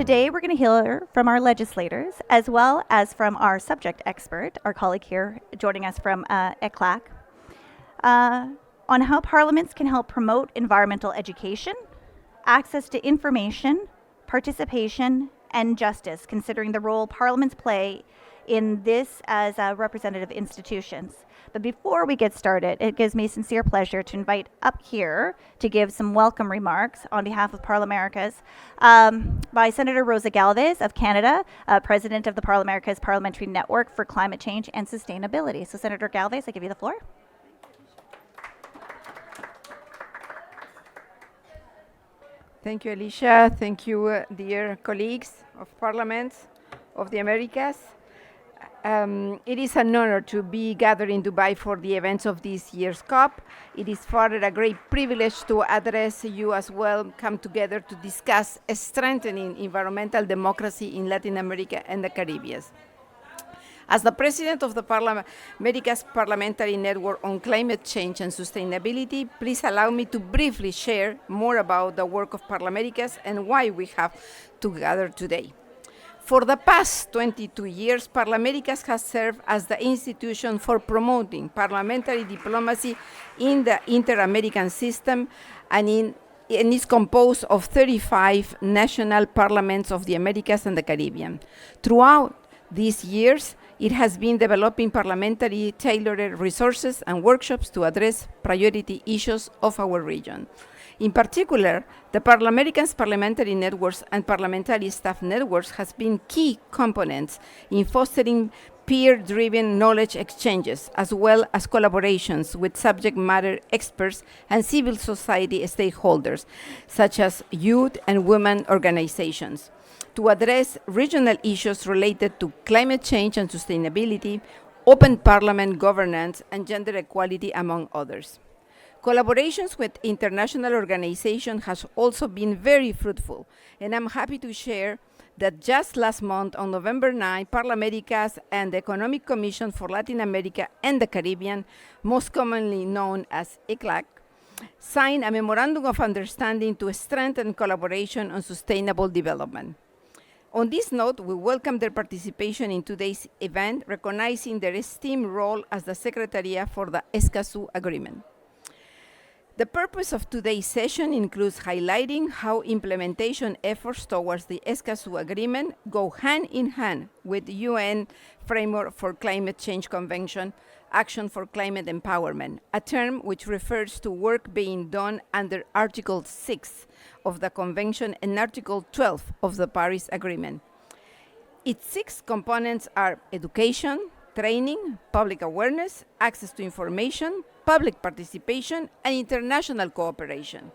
Today, we're going to hear from our legislators as well as from our subject expert, our colleague here joining us from ECLAC, on how parliaments can help promote environmental education, access to information, participation, and justice, considering the role parliaments play in this as representative institutions. But before we get started, it gives me sincere pleasure to invite up here to give some welcome remarks on behalf of Parlamericas by Senator Rosa Galvez of Canada, President of the Parlamericas Parliamentary Network for Climate Change and Sustainability. So Senator Galvez, I give you the floor. Thank you, Alicia. Thank you, dear colleagues of Parliament of the Americas. It is an honor to be gathered in Dubai for the events of this year's COP. It is further a great privilege to address you as well, come together to discuss strengthening environmental democracy in Latin America and the Caribbean. As the president of the Americas Parliamentary Network on Climate Change and Sustainability, please allow me to briefly share more about the work of Parlamericas and why we have to gather today. For the past 22 years, Parlamericas has served as the institution for promoting parliamentary diplomacy in the inter-American system and is composed of 35 national parliaments of the Americas and the Caribbean. Throughout these years, it has been developing parliamentary tailored resources and workshops to address priority issues of our region. In particular, the Parlamericans Parliamentary Networks and Parliamentary Staff Networks has been key components in fostering peer-driven knowledge exchanges, as well as collaborations with subject matter experts and civil society stakeholders, such as youth and women organizations, to address regional issues related to climate change and sustainability, open parliament governance, and gender equality, among others. Collaborations with international organizations has also been very fruitful, and I'm happy to share that just last month, on November 9, Parlamericas and the Economic Commission for Latin America and the Caribbean, most commonly known as ECLAC, signed a memorandum of understanding to strengthen collaboration on sustainable development. On this note, we welcome their participation in today's event, recognizing their esteemed role as the Secretariat for the Escazú Agreement. The purpose of today's session includes highlighting how implementation efforts towards the Escazú Agreement go hand in hand with the UN Framework for Climate Change Convention, Action for Climate Empowerment, a term which refers to work being done under Article 6 of the Convention and Article 12 of the Paris Agreement. Its 6 components are education, training, public awareness, access to information, public participation, and international cooperation.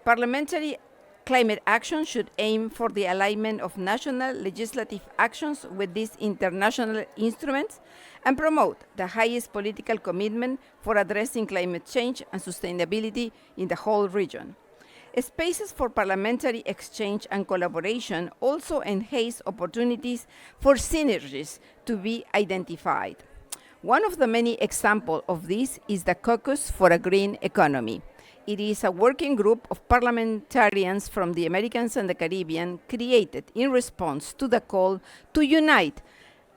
Parliamentary climate action should aim for the alignment of national legislative actions with these international instruments and promote the highest political commitment for addressing climate change and sustainability in the whole region. Spaces for parliamentary exchange and collaboration also enhance opportunities for synergies to be identified. One of the many examples of this is the Caucus for a Green Economy. It is a working group of parliamentarians from the Americas and the Caribbean created in response to the call to unite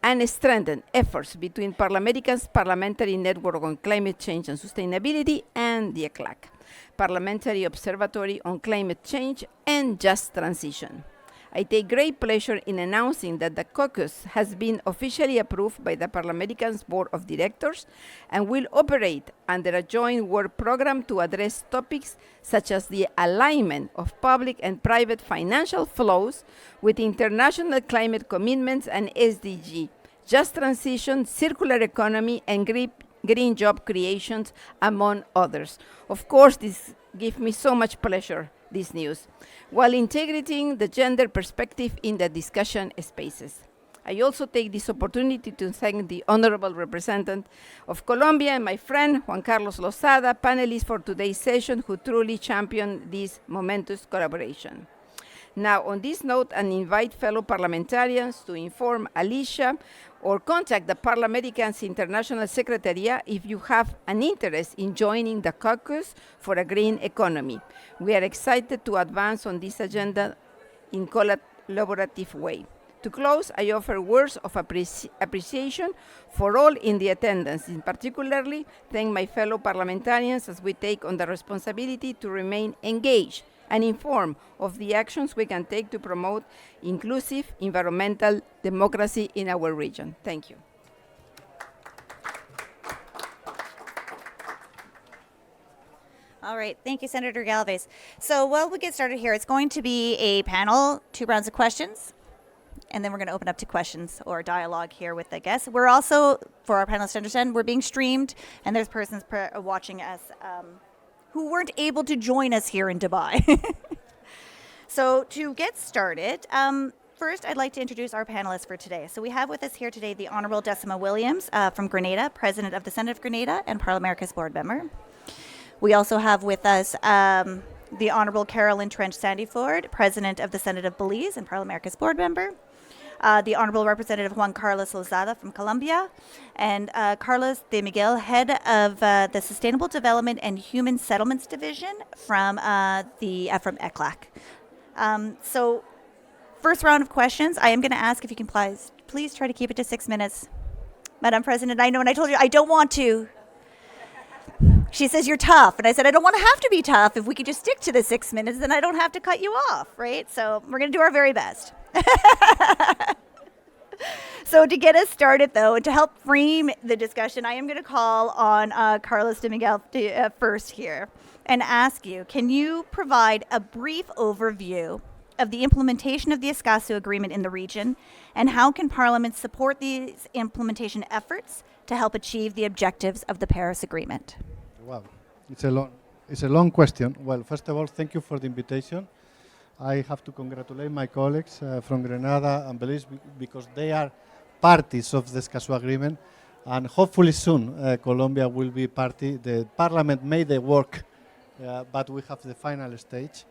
and strengthen efforts between Parlamericas Parliamentary Network on Climate Change and Sustainability and the ECLAC, Parliamentary Observatory on Climate Change and Just Transition. I take great pleasure in announcing that the caucus has been officially approved by the Parlamericans Board of Directors and will operate under a joint work program to address topics such as the alignment of public and private financial flows with international climate commitments and SDG, just transition, circular economy, and green job creations, among others. Of course, this gives me so much pleasure, this news, while integrating the gender perspective in the discussion spaces. I also take this opportunity to thank the Honorable Representative of Colombia and my friend Juan Carlos Lozada, panelists for today's session, who truly championed this momentous collaboration. Now, on this note, I invite fellow parliamentarians to inform Alicia or contact the Parlamericans International Secretariat if you have an interest in joining the Caucus for a Green Economy. We are excited to advance on this agenda in collaborative way. To close, I offer words of appreciation for all in the attendance, in particularly thank my fellow parliamentarians as we take on the responsibility to remain engaged and informed of the actions we can take to promote inclusive environmental democracy in our region. Thank you. All right, thank you, Senator Galvez. So while we get started here, it's going to be a panel, 2 rounds of questions, and then we're going to open up to questions or dialogue here with the guests. We're also, for our panelists to understand, we're being streamed, and there's persons watching us who weren't able to join us here in Dubai. So to get started, first I'd like to introduce our panelists for today. So we have with us here today the Honorable Decima Williams from Grenada, President of the Senate of Grenada and Parliamericas Board Member. We also have with us the Honorable Carolyn Trench Sandyford, President of the Senate of Belize and Parliamericas Board Member. The Honorable Representative Juan Carlos Lozada from Colombia, and Carlos de Miguel, Head of the Sustainable Development and Human Settlements Division from ECLAC. So first round of questions, I am going to ask if you can please try to keep it to 6 minutes. Madam President, I know, and I told you I don't want to. She says, you're tough. And I said, I don't want to have to be tough. If we could just stick to the 6 minutes, then I don't have to cut you off, right? So we're going to do our very best. So to get us started, though, and to help frame the discussion, I am going to call on Carlos de Miguel first here and ask you, can you provide a brief overview of the implementation of the Escazú Agreement in the region, and how can Parliament support these implementation efforts to help achieve the objectives of the Paris Agreement? Well, it's a long question. Well, first of all, thank you for the invitation. I have to congratulate my colleagues from Grenada and Belize because they are parties of the Escazú Agreement, and hopefully soon Colombia will be party. The Parliament made the work, but we have the final stage.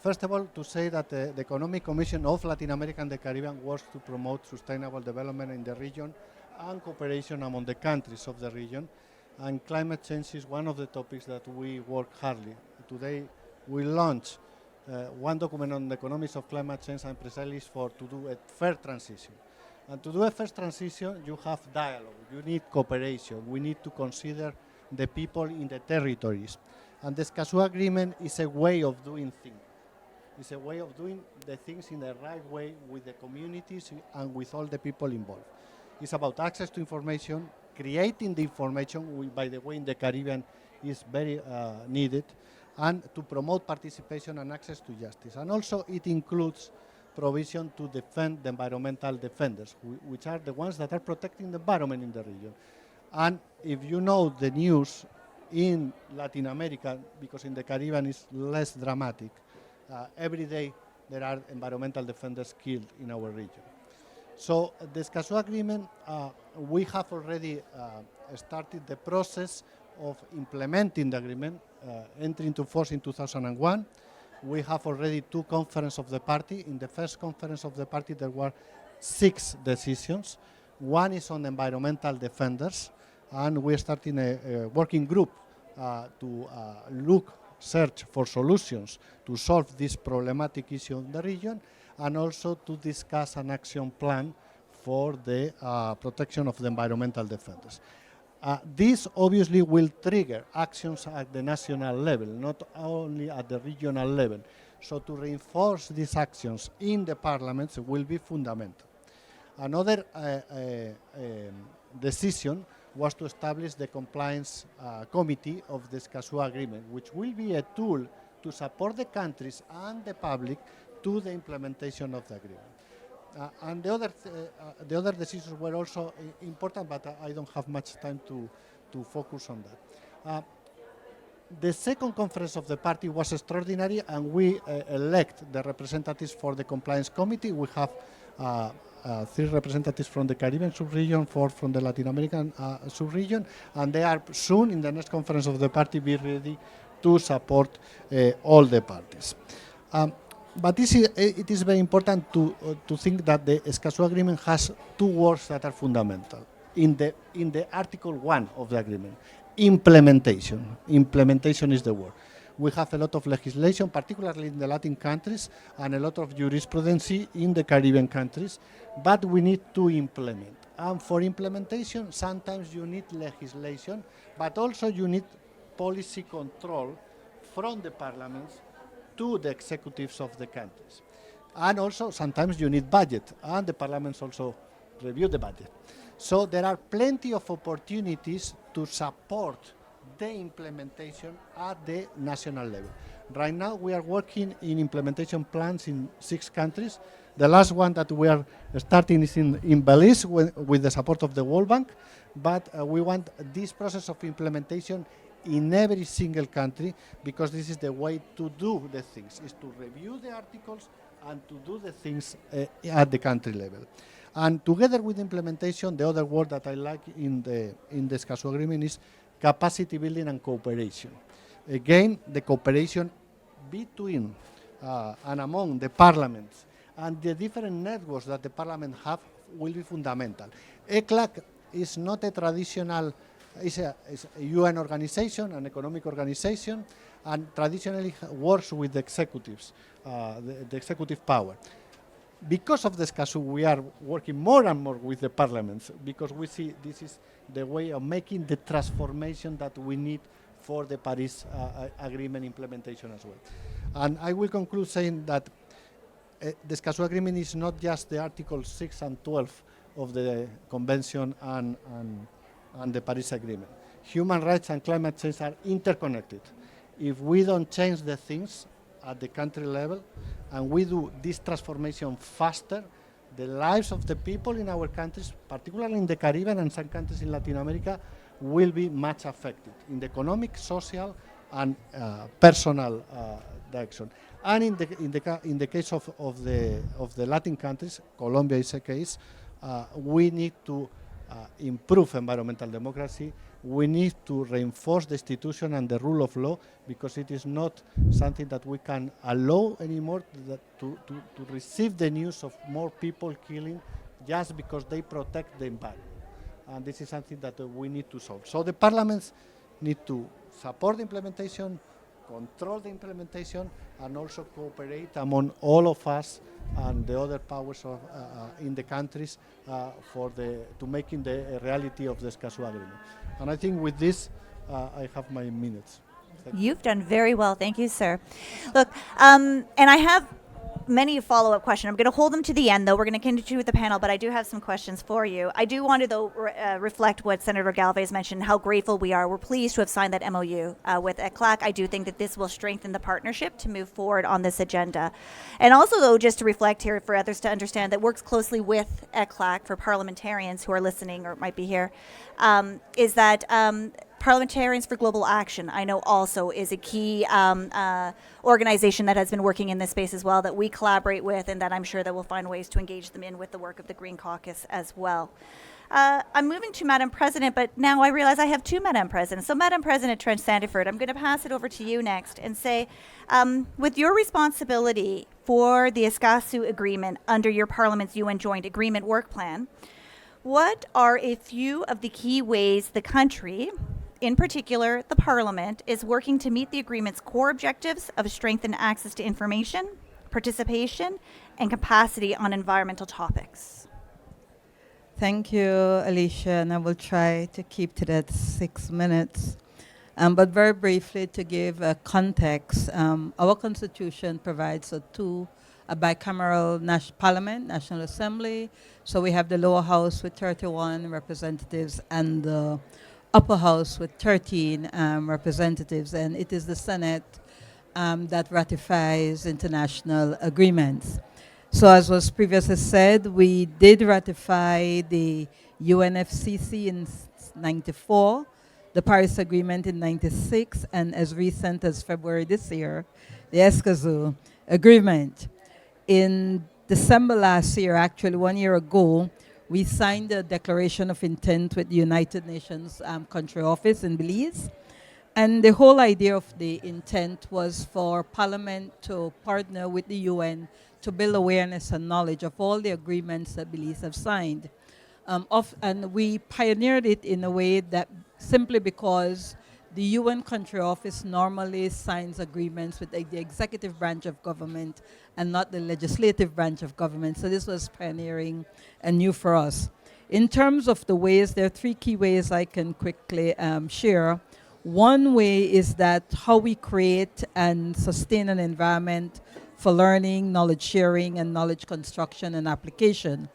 First of all, to say that the Economic Commission of Latin America and the Caribbean works to promote sustainable development in the region and cooperation among the countries of the region. And climate change is one of the topics that we work hardly. Today, we launch one document on the economics of climate change and precisely to do a fair transition. And to do a fair transition, you have dialogue, you need cooperation, we need to consider the people in the territories. And the Escazú Agreement is a way of doing things. It's a way of doing the things in the right way with the communities and with all the people involved. It's about access to information, creating the information, by the way, in the Caribbean is very needed, and to promote participation and access to justice. And also it includes provision to defend the environmental defenders, which are the ones that are protecting the environment in the region. And if you know the news in Latin America, because in the Caribbean it's less dramatic, every day there are environmental defenders killed in our region. So the Escazú Agreement, we have already started the process of implementing the agreement, entering into force in 2001. We have already 2 conferences of the party. In the first conference of the party, there were 6 decisions. One is on environmental defenders, and we're starting a working group to search for solutions to solve this problematic issue in the region, and also to discuss an action plan for the protection of the environmental defenders. This obviously will trigger actions at the national level, not only at the regional level. So to reinforce these actions in the parliaments will be fundamental. Another decision was to establish the compliance committee of the Escazú Agreement, which will be a tool to support the countries and the public to the implementation of the agreement. And the other decisions were also important, but I don't have much time to focus on that. The second conference of the party was extraordinary, and we elect the representatives for the compliance committee. We have 3 representatives from the Caribbean sub-region, 4 from the Latin American sub-region, and they are soon, in the next conference of the party, be ready to support all the parties. But it is very important to think that the Escazú Agreement has 2 words that are fundamental in the Article 1 of the agreement. Implementation. Implementation is the word. We have a lot of legislation, particularly in the Latin countries, and a lot of jurisprudence in the Caribbean countries, but we need to implement. And for implementation, sometimes you need legislation, but also you need policy control from the parliaments to the executives of the countries. And also, sometimes you need budget, and the parliaments also review the budget. So there are plenty of opportunities to support the implementation at the national level. Right now, we are working in implementation plans in 6 countries. The last one that we are starting is in Belize with the support of the World Bank, but we want this process of implementation in every single country, because this is the way to do the things, is to review the articles and to do the things at the country level. And together with implementation, the other word that I like in the Escazú Agreement is capacity building and cooperation. Again, the cooperation between and among the parliaments and the different networks that the parliament have will be fundamental. ECLAC is not a traditional, it's a UN organization, an economic organization, and traditionally works with the executives, the executive power. Because of the Escazú, we are working more and more with the parliaments, because we see this is the way of making the transformation that we need for the Paris Agreement implementation as well. And I will conclude saying that the Escazú Agreement is not just the Articles 6 and 12 of the Convention and the Paris Agreement. Human rights and climate change are interconnected. If we don't change the things at the country level, and we do this transformation faster, the lives of the people in our countries, particularly in the Caribbean and some countries in Latin America, will be much affected in the economic, social, and personal direction. And in the case of the Latin countries, Colombia is a case, we need to improve environmental democracy. We need to reinforce the institution and the rule of law, because it is not something that we can allow anymore to receive the news of more people killing just because they protect the environment. And this is something that we need to solve. So the parliaments need to support the implementation, control the implementation, and also cooperate among all of us and the other powers in the countries to making the reality of the Escazú Agreement. And I think with this, I have my minutes. You've done very well. Thank you, sir. Look, and I have many follow-up questions. I'm going to hold them to the end, though. We're going to continue with the panel, but I do have some questions for you. I do want to, though, reflect what Senator Galvez mentioned, how grateful we are. We're pleased to have signed that MOU with ECLAC. I do think that this will strengthen the partnership to move forward on this agenda. And also, though, just to reflect here for others to understand, that works closely with ECLAC for parliamentarians who are listening or might be here, is that Parliamentarians for Global Action, I know also is a key organization that has been working in this space as well, that we collaborate with, and that I'm sure that we'll find ways to engage them in with the work of the Green Caucus as well. I'm moving to Madam President, but now I realize I have 2 Madam Presidents. So Madam President Trench Sandiford, I'm going to pass it over to you next and say, with your responsibility for the Escazú Agreement under your Parliament's UN Joint Agreement Work Plan, what are a few of the key ways the country, in particular the Parliament, is working to meet the agreement's core objectives of strengthened access to information, participation, and capacity on environmental topics? Thank you, Alicia, and I will try to keep to that 6 minutes. But very briefly, to give context, our Constitution provides a bicameral parliament, National Assembly. So we have the lower house with 31 representatives and the upper house with 13 representatives. And it is the Senate that ratifies international agreements. So as was previously said, we did ratify the UNFCCC in '94, the Paris Agreement in '96, and as recent as February this year, the Escazú Agreement. In December last year, actually 1 year ago, we signed a declaration of intent with the United Nations Country Office in Belize. And the whole idea of the intent was for Parliament to partner with the UN to build awareness and knowledge of all the agreements that Belize have signed. And we pioneered it in a way that simply because the UN country office normally signs agreements with the executive branch of government and not the legislative branch of government. So this was pioneering and new for us. In terms of the ways, there are three key ways I can quickly share. One way is that how we create and sustain an environment for learning, knowledge sharing, and knowledge construction and application.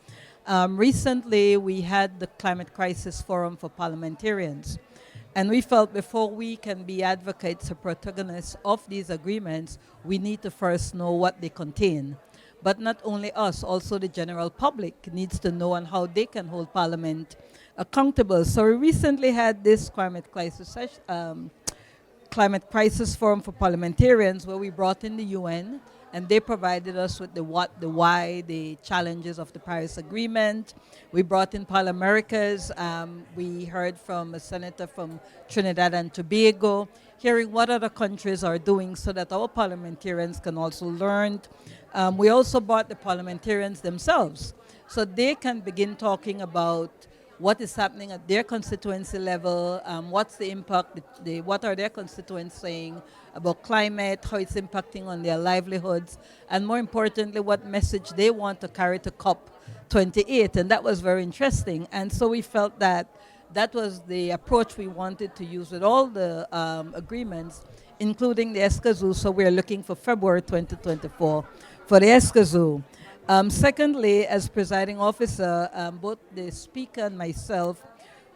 Recently, we had the Climate Crisis Forum for Parliamentarians. And we felt before we can be advocates or protagonists of these agreements, we need to first know what they contain. But not only us, also the general public needs to know on how they can hold Parliament accountable. So we recently had this Climate Crisis Forum for Parliamentarians where we brought in the UN, and they provided us with the what, the why, the challenges of the Paris Agreement. We brought in Parliamericas. We heard from a senator from Trinidad and Tobago, hearing what other countries are doing so that our parliamentarians can also learn. We also brought the parliamentarians themselves, so they can begin talking about what is happening at their constituency level, what's the impact, what are their constituents saying about climate, how it's impacting on their livelihoods, and more importantly, what message they want to carry to COP28. And that was very interesting. And so we felt that that was the approach we wanted to use with all the agreements, including the Escazú. So we're looking for February 2024 for the Escazú. Secondly, as presiding officer, both the speaker and myself,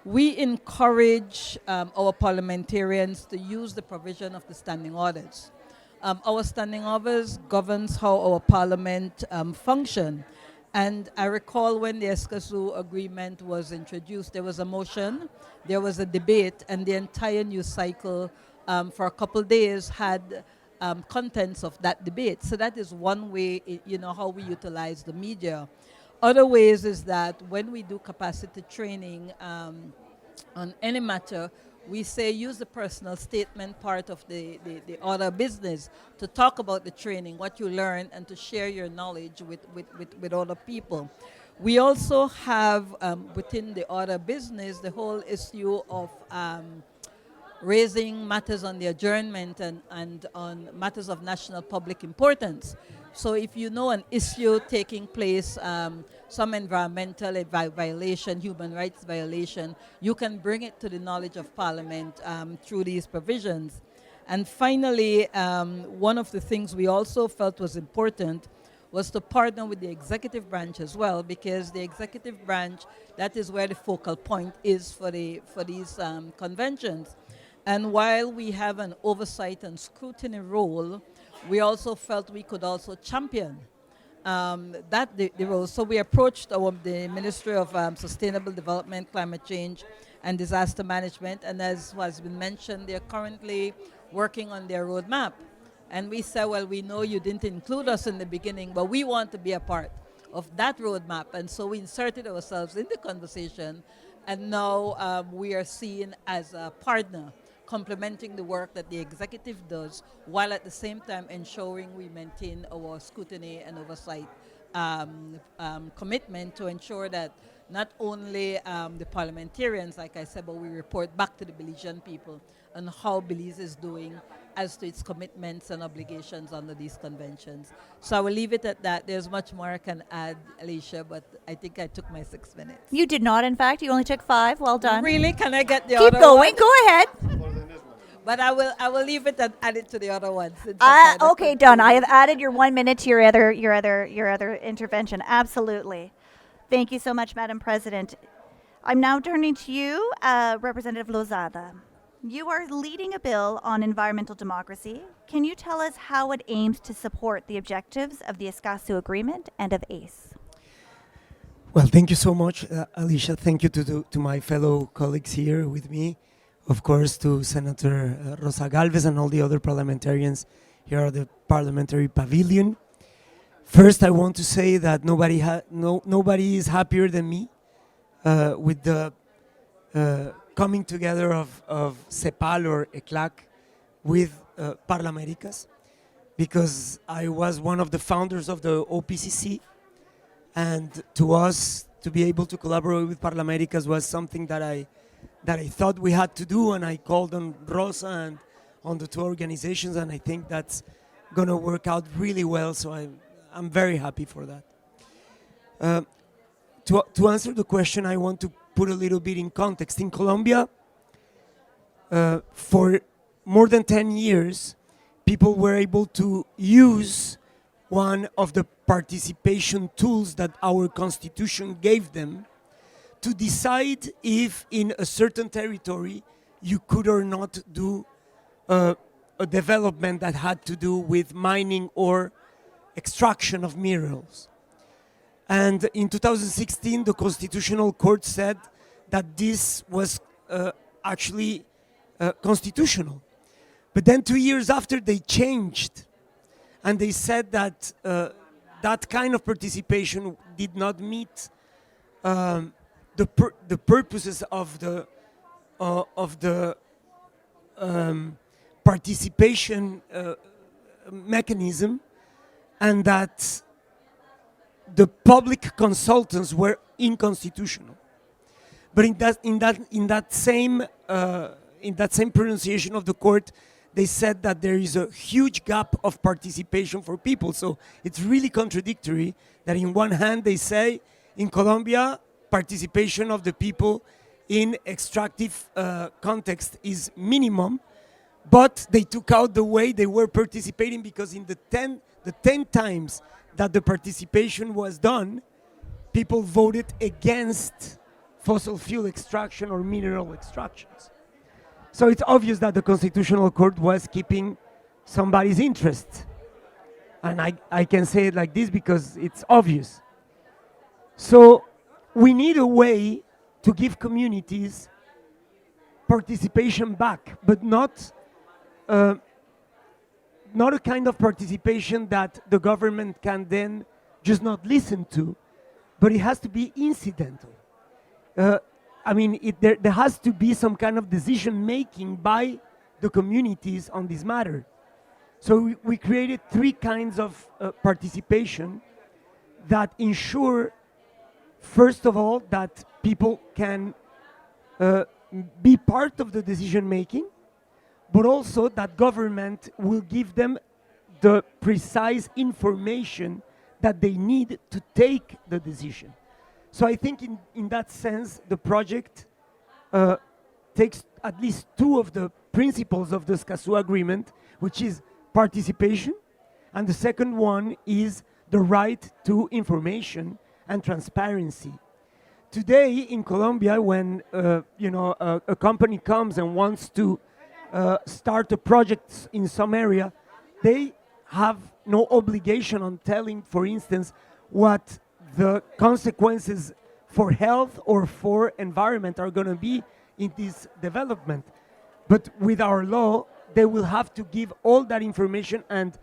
we encourage our parliamentarians to use the provision of the standing orders. Our standing orders governs how our parliament function. And I recall when the Escazú Agreement was introduced, there was a motion, there was a debate, and the entire news cycle for a couple days had contents of that debate. So that is one way, how we utilize the media. Other ways is that when we do capacity training on any matter, we say use the personal statement part of the order of business to talk about the training, what you learn, and to share your knowledge with other people. We also have within the order of business the whole issue of raising matters on the adjournment and on matters of national public importance. So if you know an issue taking place, some environmental violation, human rights violation, you can bring it to the knowledge of Parliament through these provisions. And finally, one of the things we also felt was important was to partner with the executive branch as well, because the executive branch, that is where the focal point is for these conventions. And while we have an oversight and scrutiny role, we also felt we could also champion the role. So we approached the Ministry of Sustainable Development, Climate Change, and Disaster Management, and as has been mentioned, they're currently working on their roadmap. And we said, well, we know you didn't include us in the beginning, but we want to be a part of that roadmap. And so we inserted ourselves in the conversation, and now we are seen as a partner, complementing the work that the executive does, while at the same time ensuring we maintain our scrutiny and oversight commitment to ensure that not only the parliamentarians, like I said, but we report back to the Belizean people on how Belize is doing as to its commitments and obligations under these conventions. So I will leave it at that. There's much more I can add, Alicia, but I think I took my 6 minutes. You did not, in fact. You only took 5. Well done. Really? Can I get the Keep other going. one? Go ahead. But I will leave it and add it to the other ones. Okay, done. I have added your 1 minute to your other intervention. Absolutely. Thank you so much, Madam President. I'm now turning to you, Representative Lozada. You are leading a bill on environmental democracy. Can you tell us how it aims to support the objectives of the Escazú Agreement and of ACE? Well, thank you so much, Alicia. Thank you to my fellow colleagues here with me. Of course, to Senator Rosa Galvez and all the other parliamentarians here at the Parliamentary Pavilion. First, I want to say that nobody is happier than me with the coming together of CEPAL or ECLAC with Parliamericas, because I was one of the founders of the OPCC, and to us, to be able to collaborate with Parliamericas was something that that I thought we had to do, and I called on Rosa and on the two organizations, and I think that's going to work out really well. So I'm very happy for that. To answer the question, I want to put a little bit in context. In Colombia, for more than 10 years, people were able to use one of the participation tools that our constitution gave them to decide if in a certain territory you could or not do a development that had to do with mining or extraction of minerals. And in 2016, the Constitutional Court said that this was actually constitutional. But then 2 years after, they changed, and they said that that kind of participation did not meet the purposes of the participation mechanism, and that the public consultants were unconstitutional. But in that same pronunciation of the court, they said that there is a huge gap of participation for people. So it's really contradictory that in one hand they say in Colombia participation of the people in extractive context is minimum, but they took out the way they were participating, because in the 10 times that the participation was done, people voted against fossil fuel extraction or mineral extractions. So it's obvious that the Constitutional Court was keeping somebody's interest. And I can say it like this because it's obvious. So we need a way to give communities participation back, but not a kind of participation that the government can then just not listen to, but it has to be incidental. I mean, there has to be some kind of decision making by the communities on this matter. So we created 3 kinds of participation that ensure, first of all, that people can be part of the decision making, but also that government will give them the precise information that they need to take the decision. So I think in that sense, the project takes at least 2 of the principles of the Escazú Agreement, which is participation, and the second one is the right to information and transparency. Today in Colombia, when a company comes and wants to start a project in some area, they have no obligation on telling, for instance, what the consequences for health or for environment are going to be in this development. But with our law, they will have to give all that information, and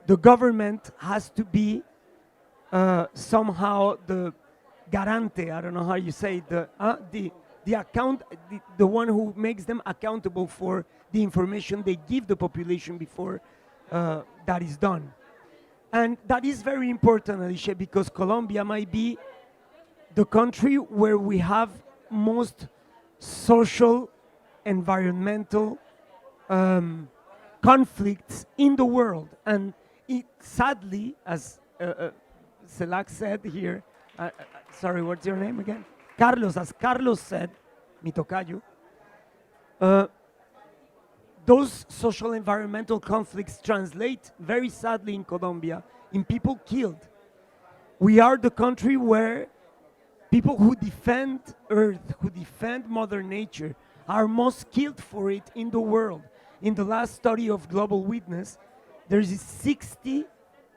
the government has to be somehow the garante, I don't know how you say, the one who makes them accountable for the information they give the population before that is done. And that is very important, Alicia, because Colombia might be the country where we have most social, environmental conflicts in the world. And sadly, as Selak said here, sorry, what's your name again? Carlos, as Carlos said, mi tocayo, those social environmental conflicts translate very sadly in Colombia in people killed. We are the country where people who defend Earth, who defend Mother Nature, are most killed for it in the world. In the last study of Global Witness, there's 60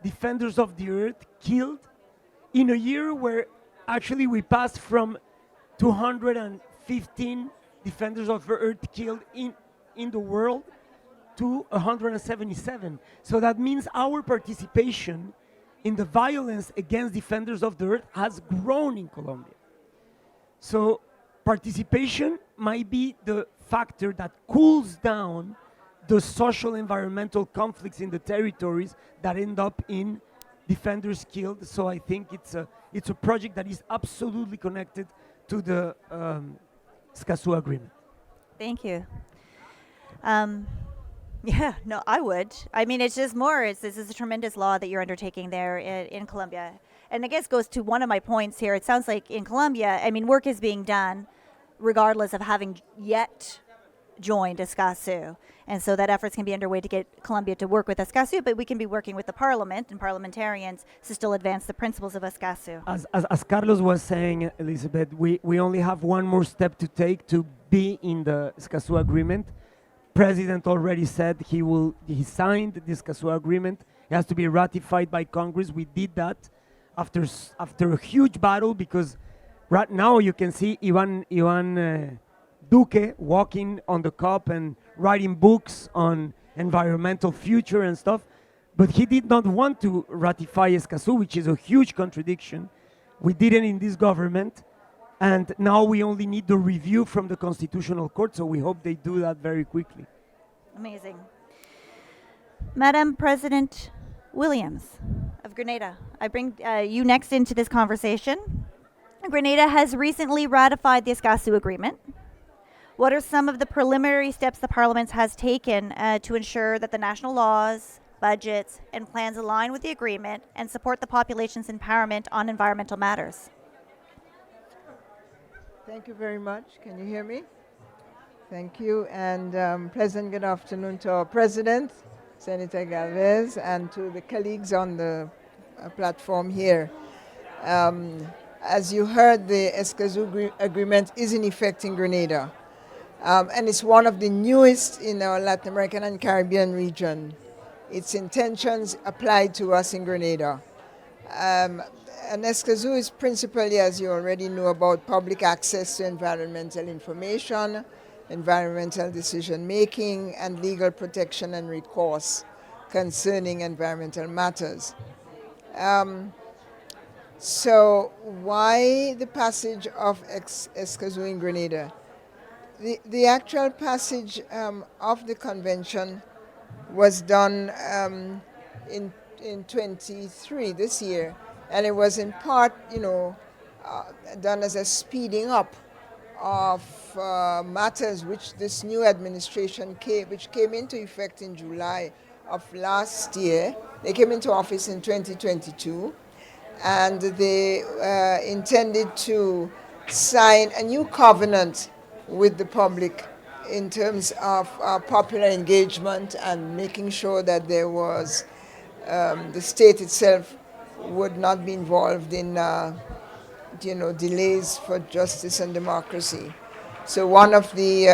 defenders of the Earth killed in a year where actually we passed from 215 defenders of the Earth killed in the world to 177. So that means our participation in the violence against defenders of the Earth has grown in Colombia. So participation might be the factor that cools down the social environmental conflicts in the territories that end up in defenders killed. So I think it's a project that is absolutely connected to the Escazú Agreement. Thank you. Yeah, no, I would. I mean, it's just more. This is a tremendous law that you're undertaking there in Colombia, and I guess goes to one of my points here. It sounds like in Colombia, I mean, work is being done, regardless of having yet joined Escazú, and so that efforts can be underway to get Colombia to work with Escazú, but we can be working with the parliament and parliamentarians to still advance the principles of Escazú. As Carlos was saying, Elizabeth, we only have one more step to take to be in the Escazú Agreement. President already said he signed the Escazú Agreement. It has to be ratified by Congress. We did that after a huge battle, because right now you can see Ivan Duque walking on the COP and writing books on environmental future and stuff, but he did not want to ratify Escazú, which is a huge contradiction. We didn't in this government, and now we only need the review from the Constitutional Court, so we hope they do that very quickly. Amazing. Madam President Williams of Grenada, I bring you next into this conversation. Grenada has recently ratified the Escazú Agreement. What are some of the preliminary steps the Parliament has taken to ensure that the national laws, budgets, and plans align with the agreement and support the population's empowerment on environmental matters? Thank you very much. Can you hear me? Thank you, and pleasant good afternoon to our President, Senator Galvez, and to the colleagues on the platform here. As you heard, the Escazú Agreement is in effect in Grenada, and it's one of the newest in our Latin American and Caribbean region. Its intentions apply to us in Grenada. And Escazú is principally, as you already know, about public access to environmental information, environmental decision-making, and legal protection and recourse concerning environmental matters. So why the passage of Escazú in Grenada? The actual passage of the convention was done in 23 this year, and it was in part, done as a speeding up of matters which this new administration which came into effect in July of last year. They came into office in 2022, and they intended to sign a new covenant with the public in terms of popular engagement and making sure that there was the state itself would not be involved in delays for justice and democracy. So one of the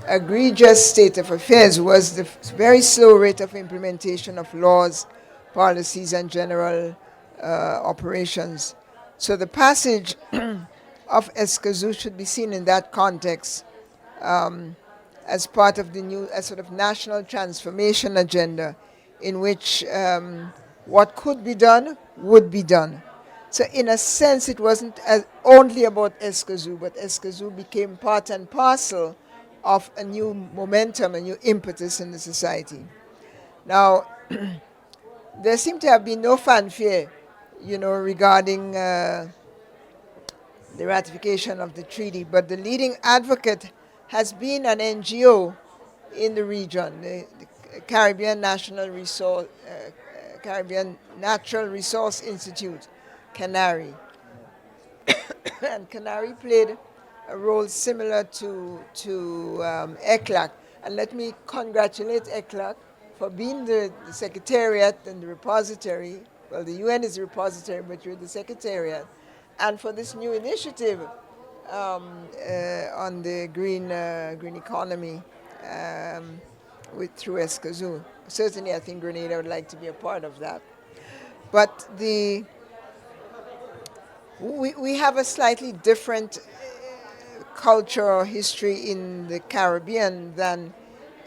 egregious state of affairs was the very slow rate of implementation of laws, policies, and general operations. So the passage of Escazú should be seen in that context, as part of the new sort of national transformation agenda, in which what could be done would be done. So in a sense, it wasn't only about Escazú, but Escazú became part and parcel of a new momentum, a new impetus in the society. Now, there seemed to have been no fanfare, regarding the ratification of the treaty, but the leading advocate has been an NGO in the region, the Caribbean Natural Resource Institute, Canary. And Canary played a role similar to ECLAC. And let me congratulate ECLAC for being the secretariat and the repository. Well, the UN is the repository, but you're the secretariat. And for this new initiative on the green economy through Escazú. Certainly, I think Grenada would like to be a part of that. But we have a slightly different culture or history in the Caribbean than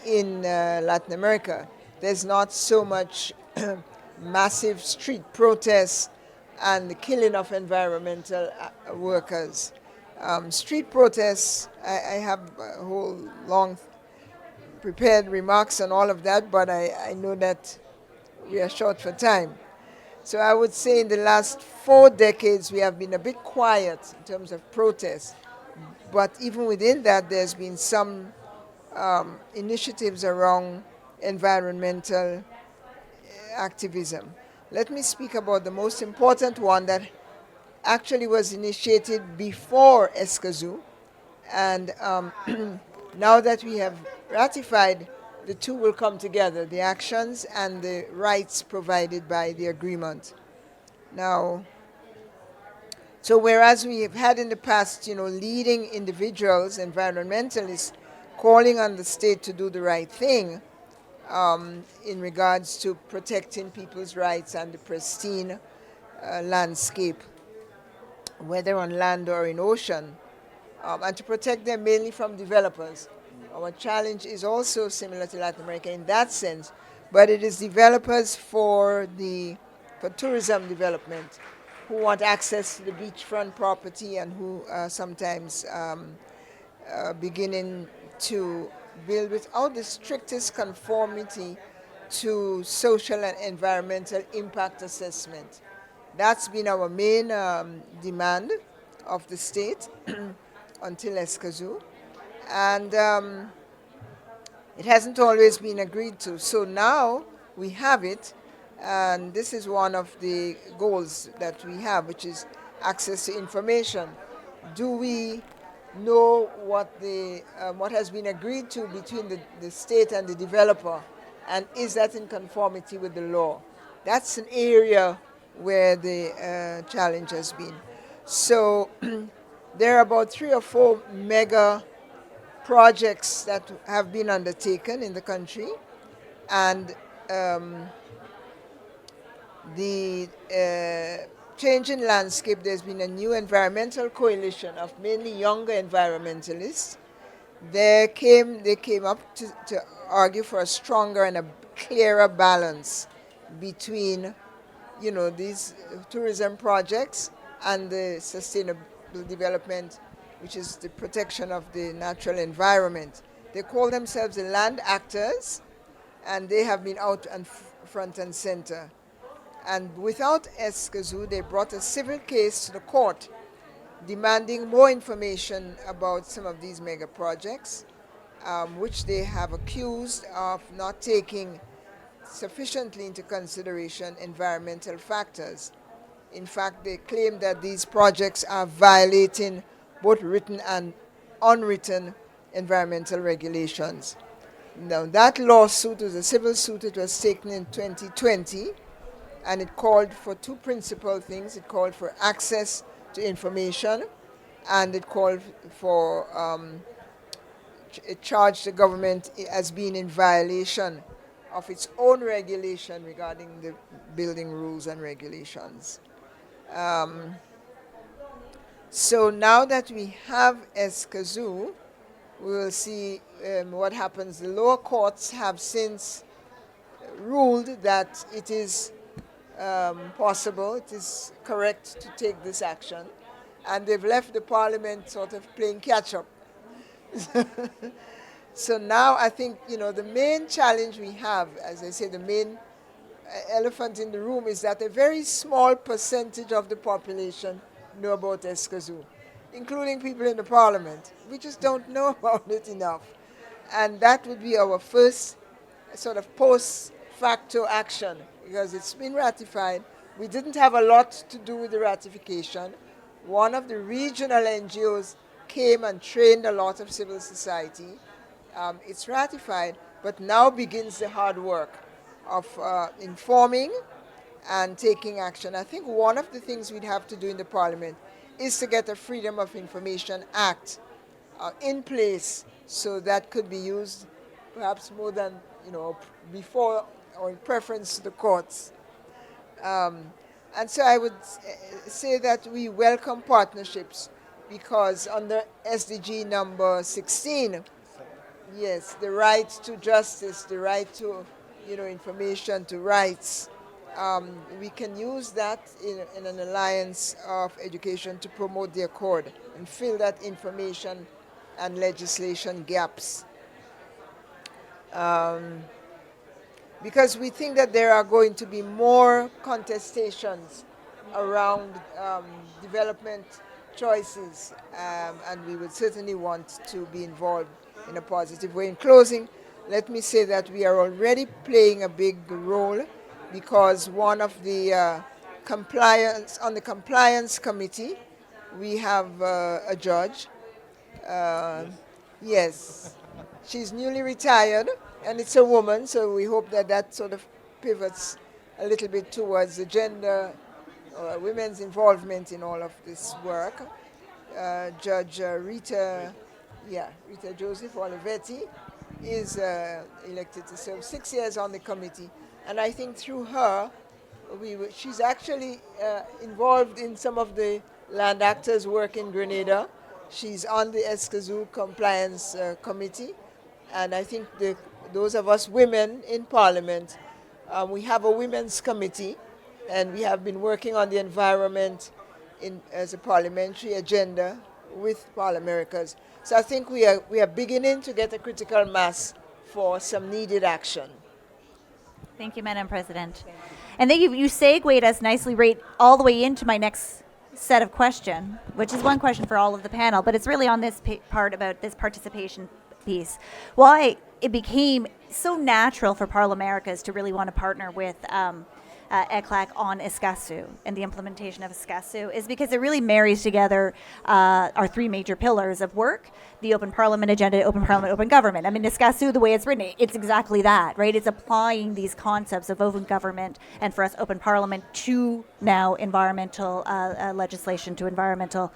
in Latin America. There's not so much massive street protests and the killing of environmental workers. Street protests, I have a whole long prepared remarks on all of that, but I know that we are short for time. So I would say in the last 4 decades, we have been a bit quiet in terms of protests. But even within that, there's been some initiatives around environmental activism. Let me speak about the most important one that actually was initiated before Escazú. And now that we have ratified, the two will come together, the actions and the rights provided by the agreement. Now, so whereas we have had in the past, leading individuals, environmentalists, calling on the state to do the right thing in regards to protecting people's rights and the pristine landscape, whether on land or in ocean, and to protect them mainly from developers. Our challenge is also similar to Latin America in that sense, but it is developers for tourism development who want access to the beachfront property and who sometimes beginning to build without the strictest conformity to social and environmental impact assessment. That's been our main demand of the state until Escazú. And it hasn't always been agreed to. So now we have it, and this is one of the goals that we have, which is access to information. Do we know what has been agreed to between the state and the developer, and is that in conformity with the law? That's an area where the challenge has been. So there are about 3 or 4 mega projects that have been undertaken in the country, and the changing landscape, there's been a new environmental coalition of mainly younger environmentalists. They came up to argue for a stronger and a clearer balance between, these tourism projects and the sustainable development, which is the protection of the natural environment. They call themselves the land actors, and they have been out and front and center. And without Escazú, they brought a civil case to the court demanding more information about some of these mega projects, which they have accused of not taking sufficiently into consideration environmental factors. In fact, they claim that these projects are violating both written and unwritten environmental regulations. Now, that lawsuit was a civil suit. It was taken in 2020, and it called for 2 principal things. It called for access to information, and it called for, it charged the government as being in violation of its own regulation regarding the building rules and regulations. So now that we have Escazú, we will see what happens. The lower courts have since ruled that it is possible, it is correct to take this action, and they've left the parliament sort of playing catch-up. So now I think, the main challenge we have, as I say, the main elephant in the room is that a very small percentage of the population know about Escazú, including people in the parliament. We just don't know about it enough. And that would be our first sort of post-facto action, because it's been ratified. We didn't have a lot to do with the ratification. One of the regional NGOs came and trained a lot of civil society. It's ratified, but now begins the hard work of informing and taking action. I think one of the things we'd have to do in the parliament is to get a Freedom of Information Act in place, so that could be used perhaps more than before, or in preference to the courts. And so I would say that we welcome partnerships, because under SDG number 16, yes, the right to justice, the right to information, to rights, we can use that in an alliance of education to promote the accord and fill that information and legislation gaps. Because we think that there are going to be more contestations around development choices, and we would certainly want to be involved in a positive way. In closing, let me say that we are already playing a big role because one of the on the compliance committee, we have a judge. Uh, yes, she's newly retired, and it's a woman, so we hope that that sort of pivots a little bit towards the gender, women's involvement in all of this work. Judge Rita Joseph Olivetti is elected to serve 6 years on the committee, and I think through her, she's actually involved in some of the land actors' work in Grenada. She's on the Escazú Compliance Committee, and I think those of us women in Parliament, we have a women's committee, and we have been working on the environment as a parliamentary agenda with Parliamericas. So I think we are beginning to get a critical mass for some needed action. Thank you, Madam President. And then you segued us nicely right all the way into my next set of question, which is one question for all of the panel, but it's really on this part about this participation piece. Why it became so natural for Parliamericas to really want to partner with ECLAC on Escazú and the implementation of Escazú is because it really marries together our three major pillars of work: the open parliament agenda, open parliament, open government. I mean, Escazú, the way it's written, it's exactly that, right? It's applying these concepts of open government and, for us, open parliament to now environmental legislation, to environmental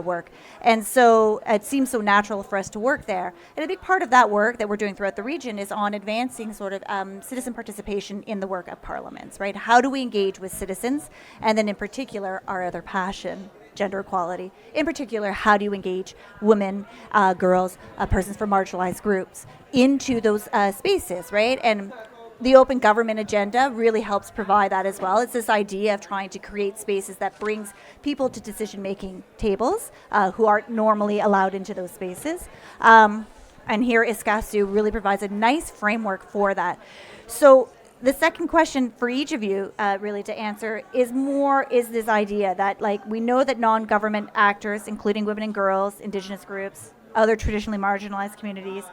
work. And so it seems so natural for us to work there. And a big part of that work that we're doing throughout the region is on advancing sort of citizen participation in the work of parliaments, right? How do we engage with citizens? And then in particular, our other passion, gender equality. In particular, how do you engage women, girls, persons from marginalized groups into those spaces, right? And the open government agenda really helps provide that as well. It's this idea of trying to create spaces that brings people to decision-making tables who aren't normally allowed into those spaces. And here Escazú really provides a nice framework for that. So the second question for each of you really to answer is this idea that, like, we know that non-government actors, including women and girls, indigenous groups, other traditionally marginalized communities,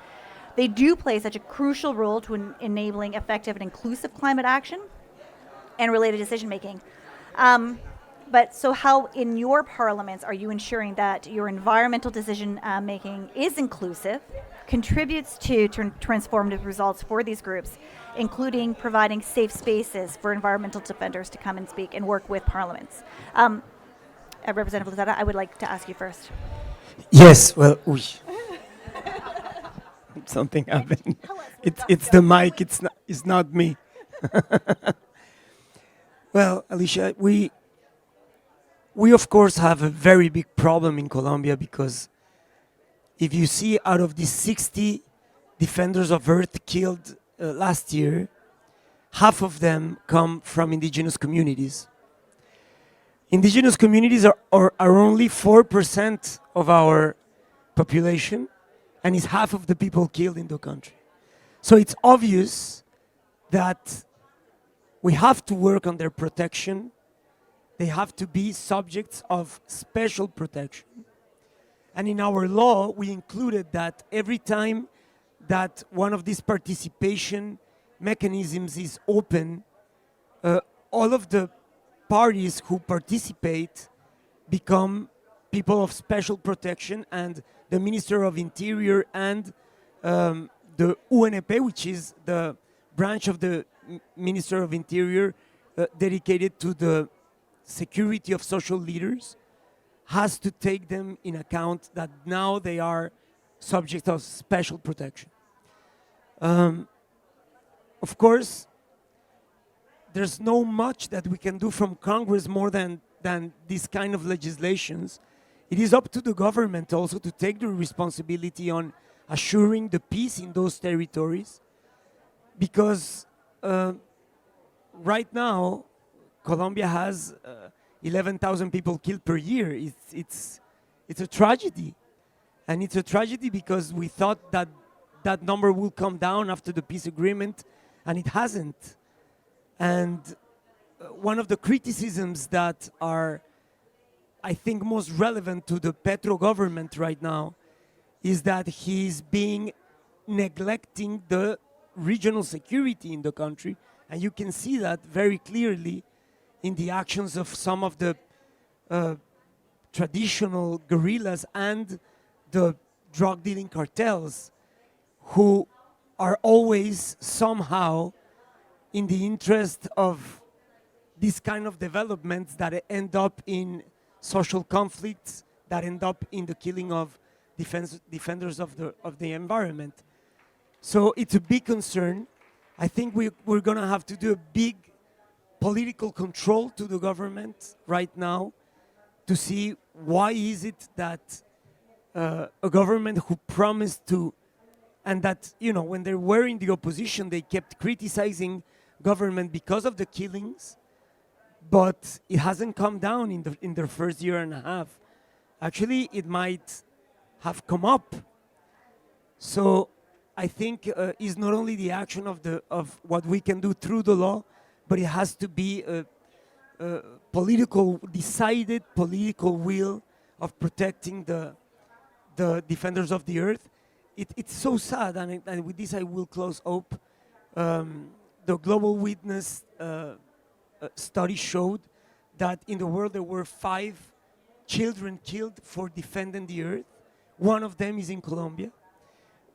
they do play such a crucial role to enabling effective and inclusive climate action and related decision making. But so how in your parliaments are you ensuring that your environmental decision making is inclusive, contributes to transformative results for these groups, including providing safe spaces for environmental defenders to come and speak and work with parliaments? Representative Lozada, I would like to ask you first. Yes, well, something happened. It's the mic. It's not me. Well, Alicia, we of course have a very big problem in Colombia, because if you see, out of the 60 defenders of Earth killed last year, half of them come from indigenous communities. Indigenous communities are only 4% of our population, and is half of the people killed in the country. So it's obvious that we have to work on their protection. They have to be subjects of special protection. And in our law, we included that every time that one of these participation mechanisms is open, all of the parties who participate become people of special protection, and the Minister of Interior and the UNP, which is the branch of the Minister of Interior dedicated to the security of social leaders, has to take them in account that now they are subject of special protection. Of course, there's no much that we can do from Congress more than these kind of legislations. It is up to the government also to take the responsibility on assuring the peace in those territories, because right now Colombia has 11,000 people killed per year. It's a tragedy, and it's a tragedy because we thought that that number will come down after the peace agreement, and it hasn't. And one of the criticisms that are I think most relevant to the Petro government right now is that he's being neglecting the regional security in the country, and you can see that very clearly in the actions of some of the traditional guerrillas and the drug dealing cartels, who are always somehow in the interest of these kind of developments that end up in social conflicts, that end up in the killing of defenders of the environment. So it's a big concern. I think we're going to have to do a big political control to the government right now to see why is it that a government who promised to, and that, you know, when they were in the opposition, they kept criticizing government because of the killings, but it hasn't come down in their first year and a half. Actually, it might have come up. So I think it's not only the action of what we can do through the law, but it has to be a decided political will of protecting the defenders of the earth. It's so sad, and with this I will close up. The Global Witness study showed that in the world there were 5 children killed for defending the earth. One of them is in Colombia.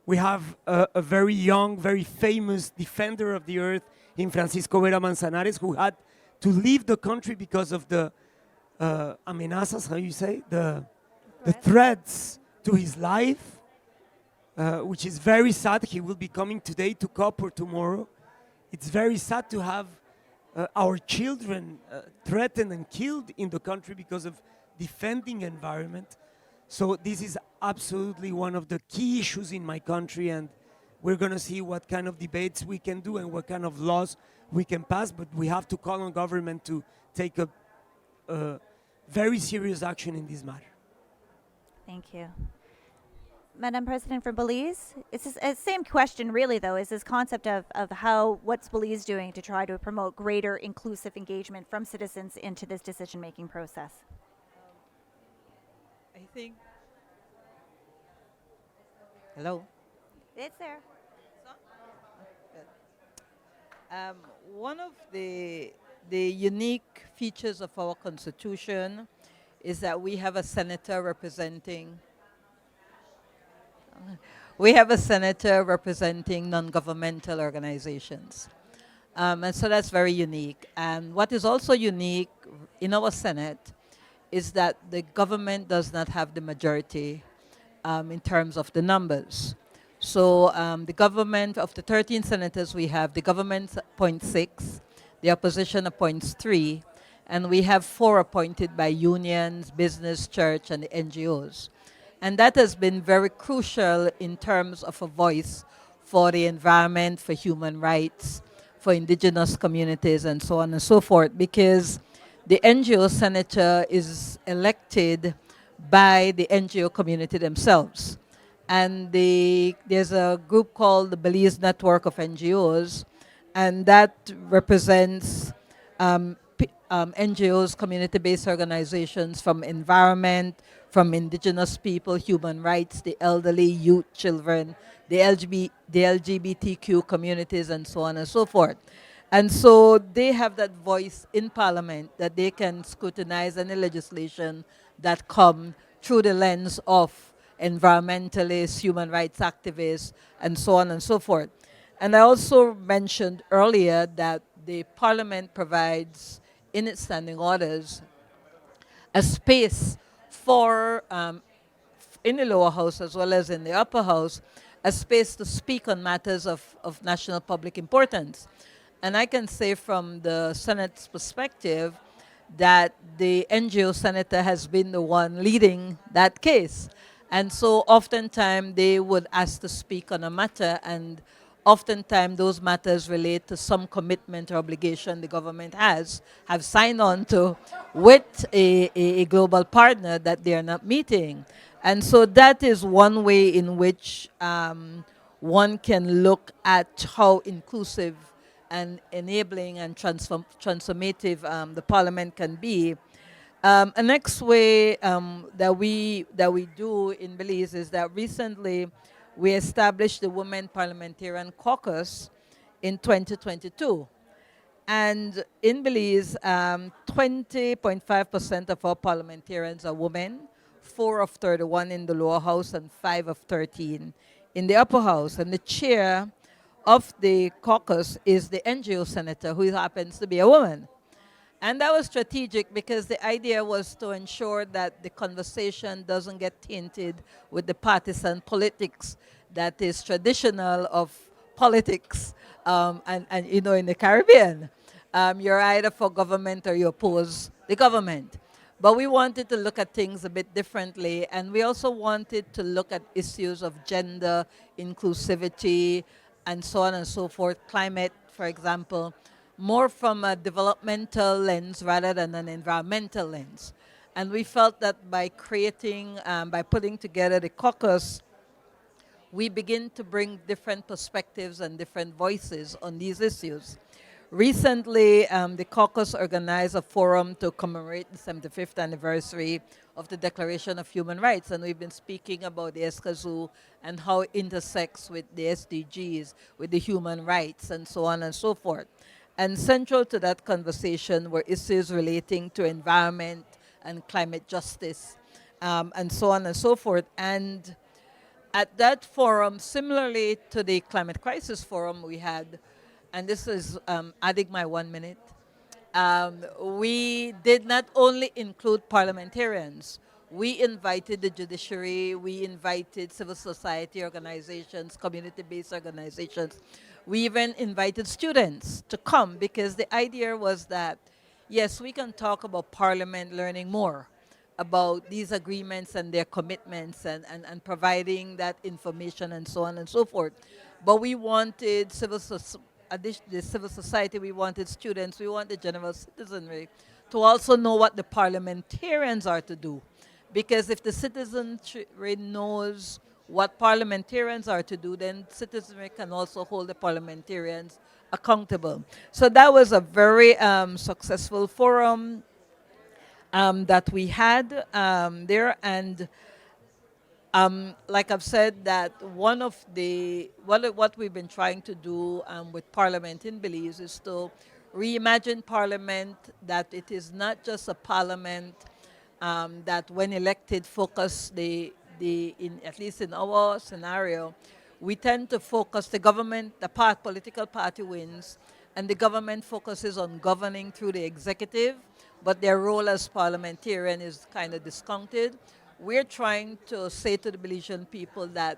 We have a very young, very famous defender of the earth in Francisco Vera Manzanares, who had to leave the country because of the amenazas, how you say, the threats to his life, which is very sad. He will be coming today to COP or tomorrow. It's very sad to have our children threatened and killed in the country because of defending environment. So this is absolutely one of the key issues in my country, and we're going to see what kind of debates we can do and what kind of laws we can pass, but we have to call on government to take a very serious action in this matter. Thank you. Madam President, from Belize, it's the same question really, though, is this concept of what's Belize doing to try to promote greater inclusive engagement from citizens into this decision-making process? I think. Hello. It's there. One of the unique features of our Constitution is that we have a senator representing. We have a senator representing non-governmental organizations. And so that's very unique. And what is also unique in our Senate is that the government does not have the majority in terms of the numbers. So the government, of the 13 senators we have, the government appoints 6, the opposition appoints 3, and we have 4 appointed by unions, business, church, and the NGOs. And that has been very crucial in terms of a voice for the environment, for human rights, for indigenous communities, and so on and so forth, because the NGO senator is elected by the NGO community themselves. And there's a group called the Belize Network of NGOs, and that represents NGOs, community-based organizations from environment, from indigenous people, human rights, the elderly, youth, children, the LGBTQ communities, and so on and so forth. And so they have that voice in Parliament that they can scrutinize any legislation that come through the lens of environmentalists, human rights activists, and so on and so forth. And I also mentioned earlier that the Parliament provides, in its standing orders, a space for, in the lower house as well as in the upper house, a space to speak on matters of national public importance. And I can say from the Senate's perspective that the NGO senator has been the one leading that case. And so oftentimes they would ask to speak on a matter, and oftentimes those matters relate to some commitment or obligation the government have signed on to with a global partner that they are not meeting. And so that is one way in which one can look at how inclusive and enabling and transformative the Parliament can be. A next way that we do in Belize is that recently we established the Women Parliamentarian Caucus in 2022. And in Belize, 20.5% of our parliamentarians are women, 4 of 31 in the lower house and 5 of 13 in the upper house. And the chair of the caucus is the NGO senator, who happens to be a woman. And that was strategic because the idea was to ensure that the conversation doesn't get tainted with the partisan politics that is traditional of politics, and in the Caribbean. You're either for government or you oppose the government. But we wanted to look at things a bit differently, and we also wanted to look at issues of gender, inclusivity, and so on and so forth, climate, for example, more from a developmental lens rather than an environmental lens. And we felt that by by putting together the caucus, we begin to bring different perspectives and different voices on these issues. Recently, the caucus organized a forum to commemorate the 75th anniversary of the Declaration of Human Rights, and we've been speaking about the Escazú and how it intersects with the SDGs, with the human rights, and so on and so forth. And central to that conversation were issues relating to environment and climate justice, and so on and so forth. And at that forum, similarly to the climate crisis forum we had, and this is adding my 1 minute, we did not only include parliamentarians. We invited the judiciary, we invited civil society organizations, community-based organizations. We even invited students to come because the idea was that, yes, we can talk about Parliament learning more about these agreements and their commitments and providing that information and so on and so forth. But we wanted the civil society, we wanted students, we wanted general citizenry to also know what the parliamentarians are to do. Because if the citizenry knows what parliamentarians are to do, then citizenry can also hold the parliamentarians accountable. So that was a very successful forum that we had there. And like I've said, that what we've been trying to do with Parliament in Belize is to reimagine Parliament, that it is not just a Parliament that when elected focus at least in our scenario, we tend to focus the government, political party wins, and the government focuses on governing through the executive, but their role as parliamentarian is kind of discounted. We're trying to say to the Belizean people that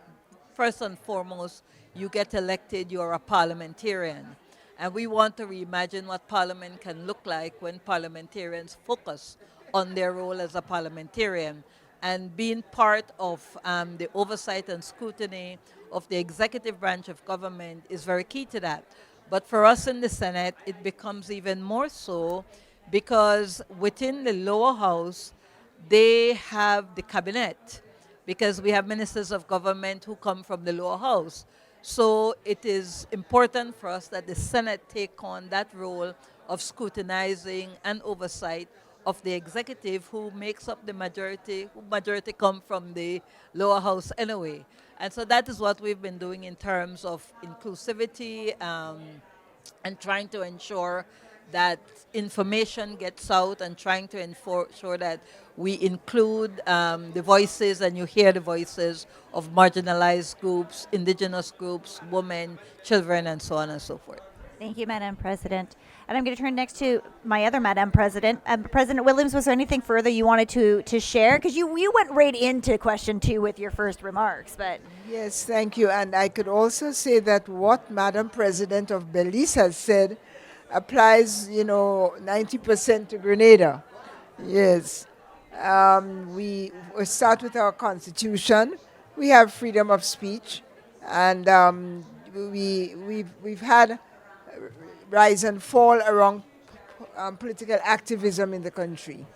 first and foremost, you get elected, you're a parliamentarian. And we want to reimagine what Parliament can look like when parliamentarians focus on their role as a parliamentarian. And being part of the oversight and scrutiny of the executive branch of government is very key to that. But for us in the Senate, it becomes even more so because within the lower house, they have the cabinet, because we have ministers of government who come from the lower house. So it is important for us that the Senate take on that role of scrutinizing and oversight of the executive, who makes up the majority, who majority come from the lower house anyway. And so that is what we've been doing in terms of inclusivity and trying to ensure that information gets out, and trying to ensure that we include the voices, and you hear the voices of marginalized groups, indigenous groups, women, children, and so on and so forth. Thank you, Madam President. And I'm going to turn next to my other Madam President. President Williams, was there anything further you wanted to share? Because you went right into question 2 with your first remarks. But Yes, thank you. And I could also say that what Madam President of Belize has said applies, 90% to Grenada. Yes. We start with our constitution. We have freedom of speech, and we've had rise and fall around political activism in the country.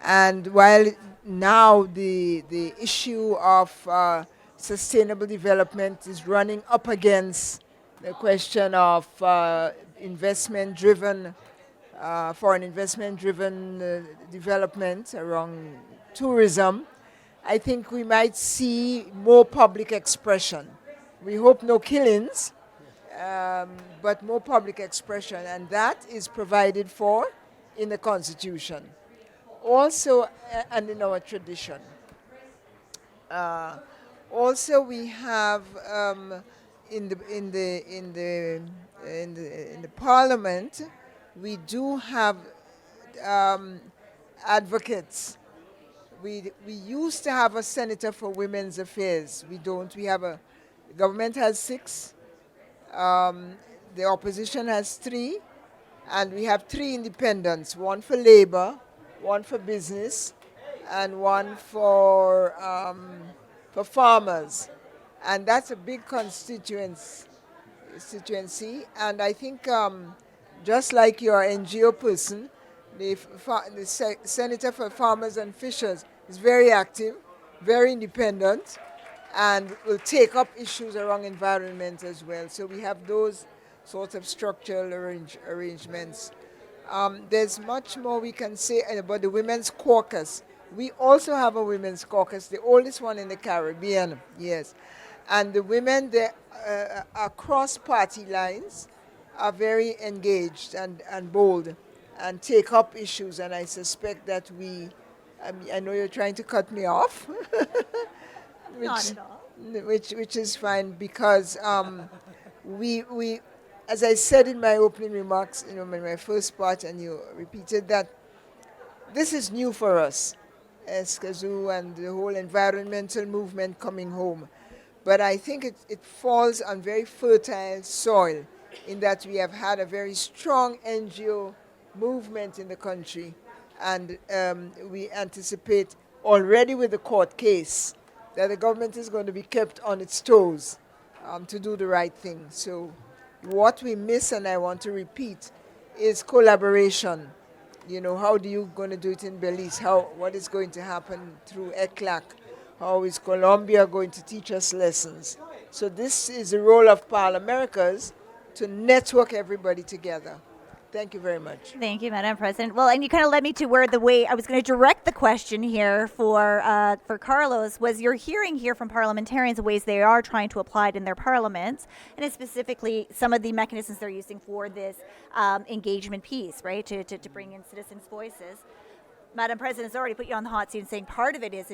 And while now the issue of sustainable development is running up against the question of investment-driven foreign investment-driven development around tourism, I think we might see more public expression. We hope no killings, but more public expression, and that is provided for in the Constitution. Also, and in our tradition. Also, we have in the Parliament, we do have advocates. We used to have a senator for women's affairs. We don't. We have the government has 6. The opposition has 3, and we have 3 independents: 1 for labor, 1 for business, and 1 for farmers. And that's a big constituency. And I think just like your NGO person, the Senator for Farmers and Fishers is very active, very independent, and will take up issues around environment as well. So we have those sorts of structural arrangements. There's much more we can say about the Women's Caucus. We also have a Women's Caucus, the oldest one in the Caribbean, yes. And the women across party lines are very engaged and bold and take up issues. And I suspect that I know you're trying to cut me off. Not at all. Which is fine, because we, as I said in my opening remarks, in my first part, and you repeated that, this is new for us, Escazú and the whole environmental movement coming home. But I think it falls on very fertile soil, in that we have had a very strong NGO movement in the country, and we anticipate already with the court case that the government is going to be kept on its toes to do the right thing. So what we miss, and I want to repeat, is collaboration. How do you going to do it in Belize? What is going to happen through ECLAC? How is Colombia going to teach us lessons? So this is the role of Parliamericas, to network everybody together. Thank you very much. Thank you, Madam President. Well, and you kind of led me to where the way I was going to direct the question here for Carlos was, you're hearing here from parliamentarians the ways they are trying to apply it in their parliaments, and specifically some of the mechanisms they're using for this engagement piece, right, to bring in citizens' voices. Madam President has already put you on the hot seat and saying part of it is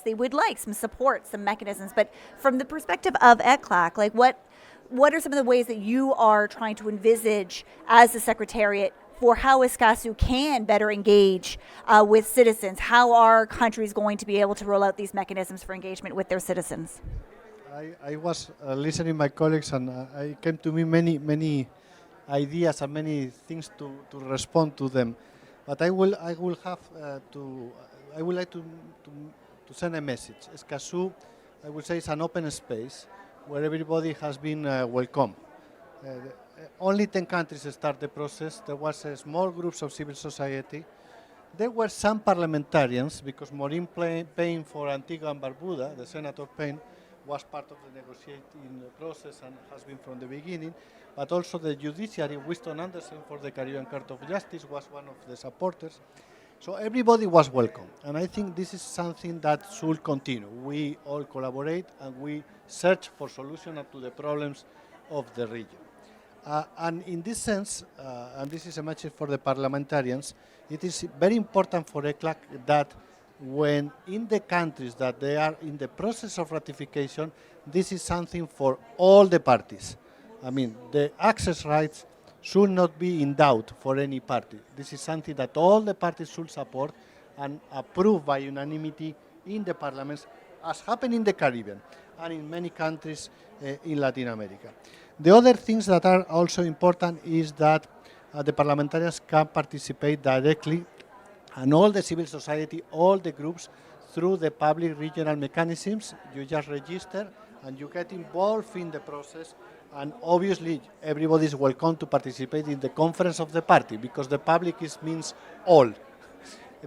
they would like some support, some mechanisms. But from the perspective of ECLAC, like what are some of the ways that you are trying to envisage as the Secretariat for how Escazú can better engage with citizens? How are countries going to be able to roll out these mechanisms for engagement with their citizens? I was listening my colleagues, and I came to me many ideas and many things to respond to them. But I would like to send a message. Escazú, I would say, is an open space where everybody has been welcome. Only 10 countries start the process. There was small groups of civil society. There were some parliamentarians, because Maureen Payne for Antigua and Barbuda, the Senator Payne, was part of the negotiating process and has been from the beginning. But also the judiciary, Winston Anderson for the Caribbean Court of Justice was one of the supporters. So everybody was welcome. And I think this is something that should continue. We all collaborate and we search for solutions to the problems of the region. And in this sense, and this is a message for the parliamentarians, it is very important for ECLAC that when in the countries that they are in the process of ratification, this is something for all the parties. I mean, the access rights should not be in doubt for any party. This is something that all the parties should support and approve by unanimity in the parliaments, as happened in the Caribbean and in many countries in Latin America. The other things that are also important is that the parliamentarians can participate directly, and all the civil society, all the groups, through the public regional mechanisms. You just register and you get involved in the process. And obviously, everybody is welcome to participate in the conference of the party, because the public means all.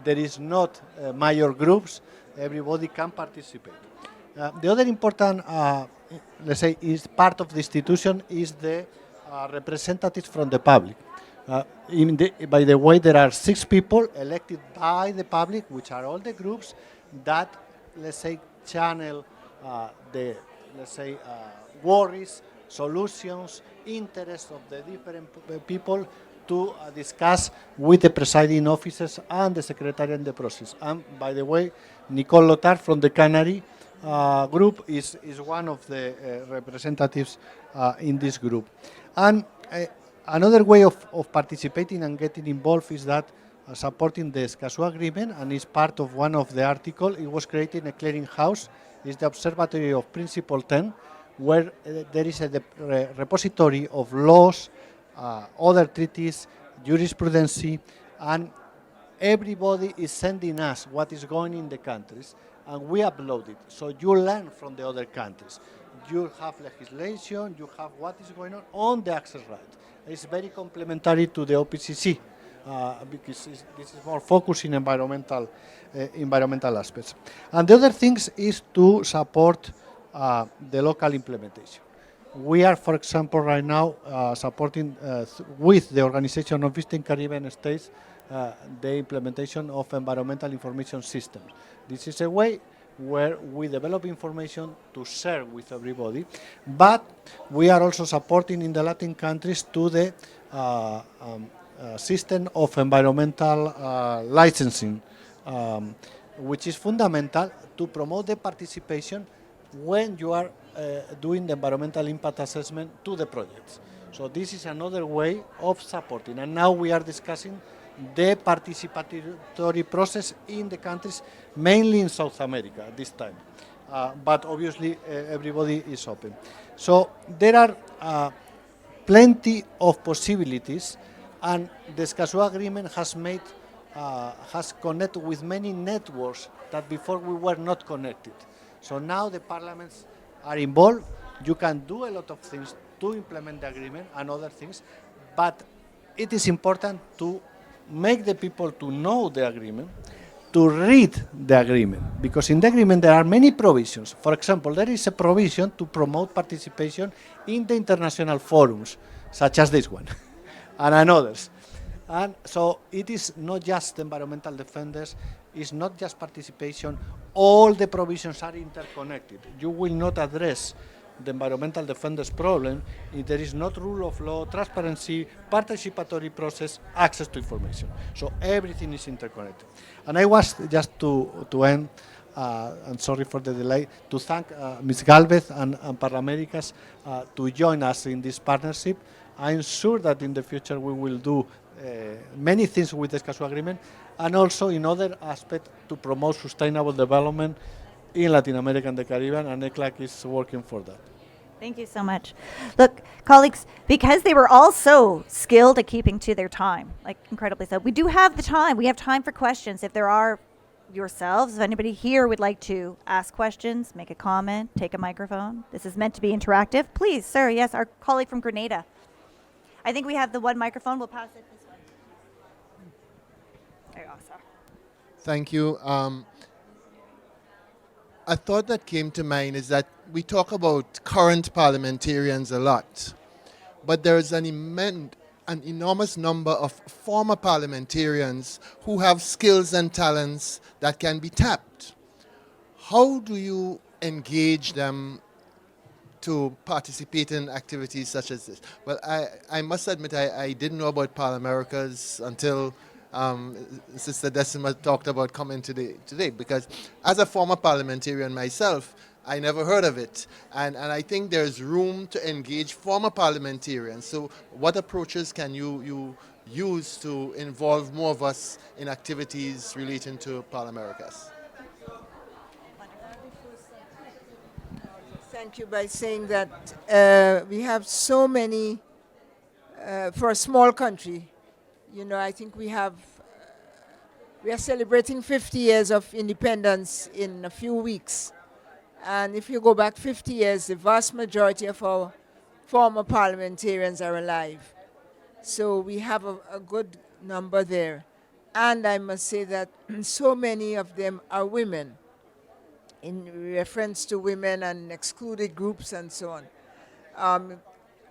There is not major groups. Everybody can participate. The other important, let's say, is part of the institution is the representatives from the public. By the way, there are 6 people elected by the public, which are all the groups that, let's say, channel the, let's say, worries, solutions, interests of the different people to discuss with the presiding officers and the secretary in the process. And by the way, Nicole Lothar from the Canary group is one of the representatives in this group. And another way of participating and getting involved is that supporting the Escazú Agreement, and is part of one of the articles. It was created a clearinghouse. It's the Observatory of Principle 10, where there is a repository of laws, other treaties, jurisprudence, and everybody is sending us what is going in the countries, and we upload it. So you learn from the other countries. You have legislation, you have what is going on the access right. It's very complementary to the OPCC, because this is more focused in environmental aspects. And the other things is to support the local implementation. We are, for example, right now supporting with the Organization of Eastern Caribbean States the implementation of environmental information systems. This is a way where we develop information to share with everybody, but we are also supporting in the Latin countries to the system of environmental licensing, which is fundamental to promote the participation when you are doing the environmental impact assessment to the projects. So this is another way of supporting. And now we are discussing the participatory process in the countries, mainly in South America at this time. But obviously everybody is open. So there are plenty of possibilities, and the Escazú Agreement has connected with many networks that before we were not connected. So now the parliaments are involved. You can do a lot of things to implement the agreement and other things, but it is important to make the people to know the agreement, to read the agreement, because in the agreement there are many provisions. For example, there is a provision to promote participation in the international forums, such as this one, and others. And so it is not just environmental defenders, it's not just participation, all the provisions are interconnected. You will not address the environmental defenders problem if there is not rule of law, transparency, participatory process, access to information. So everything is interconnected. And I was just to end, and sorry for the delay, to thank Ms. Galvez and Parlaméricas to join us in this partnership. I'm sure that in the future we will do many things with the Escazú Agreement, and also in other aspects to promote sustainable development in Latin America and the Caribbean, and ECLAC is working for that. Thank you so much. Look, colleagues, because they were all so skilled at keeping to their time, like incredibly so, we do have the time. We have time for questions. If there are yourselves, if anybody here would like to ask questions, make a comment, take a microphone. This is meant to be interactive. Please, sir, yes, our colleague from Grenada. I think we have the one microphone. We'll pass it this way. There you go, sir. Thank you. A thought that came to mind is that we talk about current parliamentarians a lot, but there is an enormous number of former parliamentarians who have skills and talents that can be tapped. How do you engage them to participate in activities such as this? Well, I must admit I didn't know about Parlaméricas until Sister Decima talked about coming today, because as a former parliamentarian myself, I never heard of it. And I think there's room to engage former parliamentarians. So what approaches can you use to involve more of us in activities relating to Parlaméricas? Thank you by saying that we have so many, for a small country, you know, I think we are celebrating 50 years of independence in a few weeks. And if you go back 50 years, the vast majority of our former parliamentarians are alive. So we have a good number there. And I must say that so many of them are women, in reference to women and excluded groups and so on.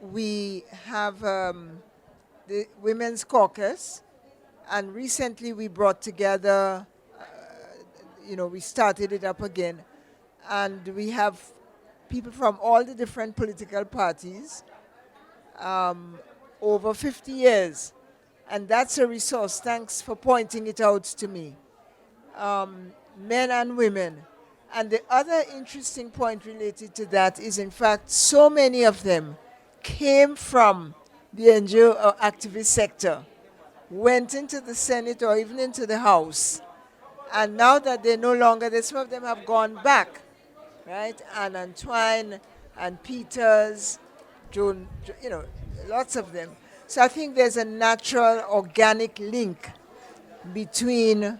We have the Women's Caucus, and recently we brought together, we started it up again, and we have people from all the different political parties, over 50 years. And that's a resource. Thanks for pointing it out to me. Men and women. And the other interesting point related to that is, in fact, so many of them came from the NGO or activist sector, went into the Senate or even into the House. And now that they're no longer there, some of them have gone back, right? And Antoine and Peters, Joan, lots of them. So I think there's a natural, organic link between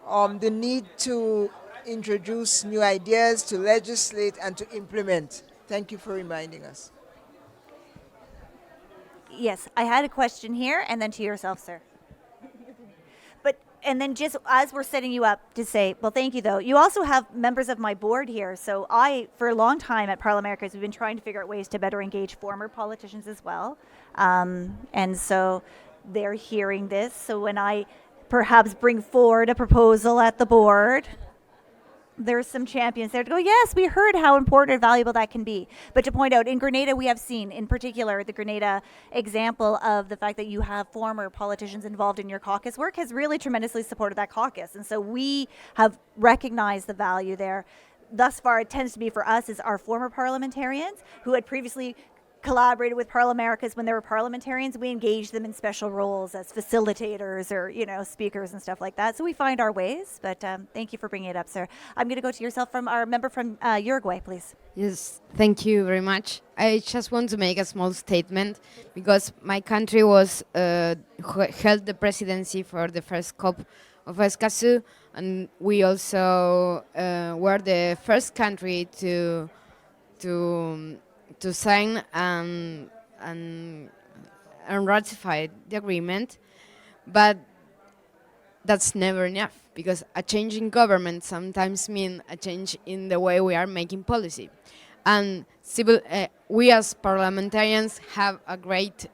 the need to introduce new ideas, to legislate, and to implement. Thank you for reminding us. Yes, I had a question here, and then to yourself, sir. And then just as we're setting you up to say, well, thank you, though. You also have members of my board here. So for a long time at Parliamericas, we've been trying to figure out ways to better engage former politicians as well. And so they're hearing this. So when I perhaps bring forward a proposal at the board, there's some champions there to go, yes, we heard how important and valuable that can be. But to point out, in Grenada, we have seen, in particular, the Grenada example of the fact that you have former politicians involved in your caucus work has really tremendously supported that caucus. And so we have recognized the value there. Thus far, it tends to be for us is our former parliamentarians who had previously collaborated with Parliamericas when they were parliamentarians. We engaged them in special roles as facilitators or, speakers and stuff like that. So we find our ways, but thank you for bringing it up, sir. I'm going to go to yourself from our member from Uruguay, please. Yes, thank you very much. I just want to make a small statement because my country was held the presidency for the first COP of Escazú, and we also were the first country to sign and ratify the agreement, but that's never enough because a change in government sometimes means a change in the way we are making policy. And we as parliamentarians have a great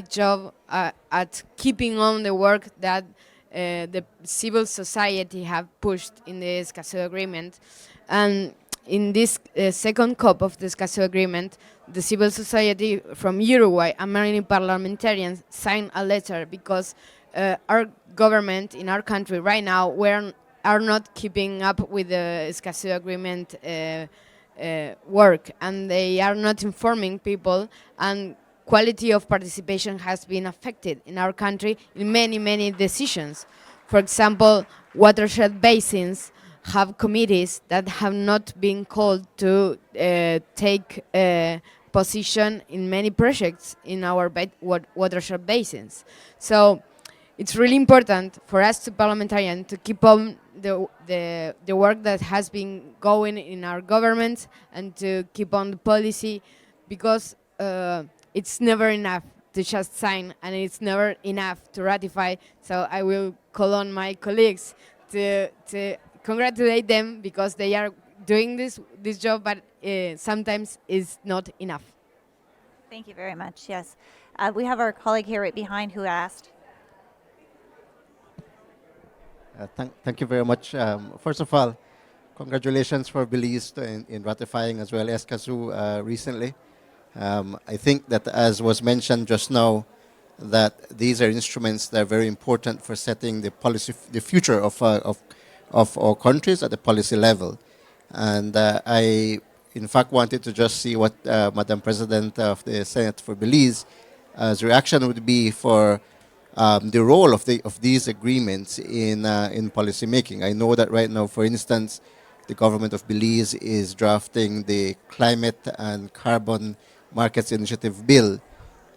job at keeping on the work that the civil society have pushed in the Escazú Agreement. And in this second COP of the Escazú Agreement, the civil society from Uruguay and many parliamentarians signed a letter because our government in our country right now are not keeping up with the Escazú Agreement work, and they are not informing people, and quality of participation has been affected in our country in many decisions. For example, watershed basins have committees that have not been called to take position in many projects in our watershed basins. So it's really important for us to parliamentarians to keep on the work that has been going in our government and to keep on the policy, because it's never enough to just sign and it's never enough to ratify. So I will call on my colleagues to congratulate them because they are doing this job, but sometimes it's not enough. Thank you very much. Yes. We have our colleague here right behind who asked. Thank you very much. First of all, congratulations for Belize in ratifying as well Escazú recently. I think that, as was mentioned just now, that these are instruments that are very important for setting the policy, the future of our countries at the policy level. And I, in fact, wanted to just see what Madam President of the Senate for Belize's reaction would be for the role of these agreements in policy making. I know that right now, for instance, the government of Belize is drafting the Climate and Carbon Markets Initiative Bill,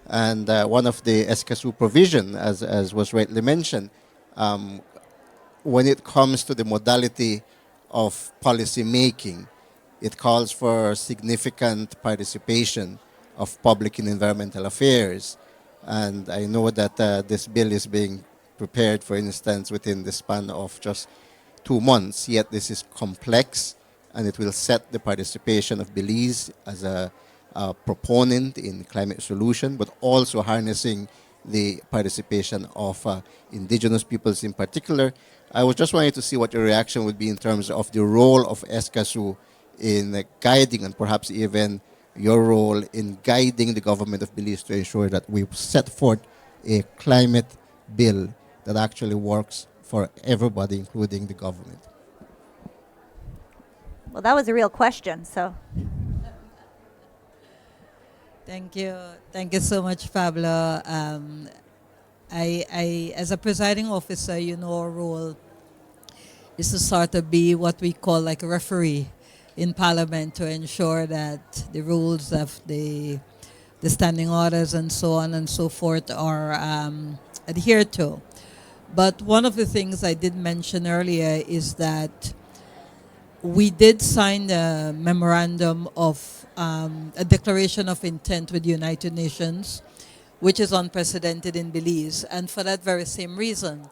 and one of the Escazú provision, as was rightly mentioned, when it comes to the modality of policy making, it calls for significant participation of public in environmental affairs. And I know that this bill is being prepared, for instance, within the span of just 2 months, yet this is complex, and it will set the participation of Belize as a proponent in climate solution, but also harnessing the participation of indigenous peoples in particular. I was just wanting to see what your reaction would be in terms of the role of Escazú in guiding and perhaps even your role in guiding the government of Belize to ensure that we set forth a climate bill that actually works for everybody, including the government. Well, that was a real question, so. Thank you. Thank you so much, Pablo. As a presiding officer, you know, our role is to sort of be what we call like a referee in Parliament to ensure that the rules of the standing orders and so on and so forth are adhered to. But one of the things I did mention earlier is that we did sign a memorandum of a declaration of intent with the United Nations, which is unprecedented in Belize. And for that very same reason,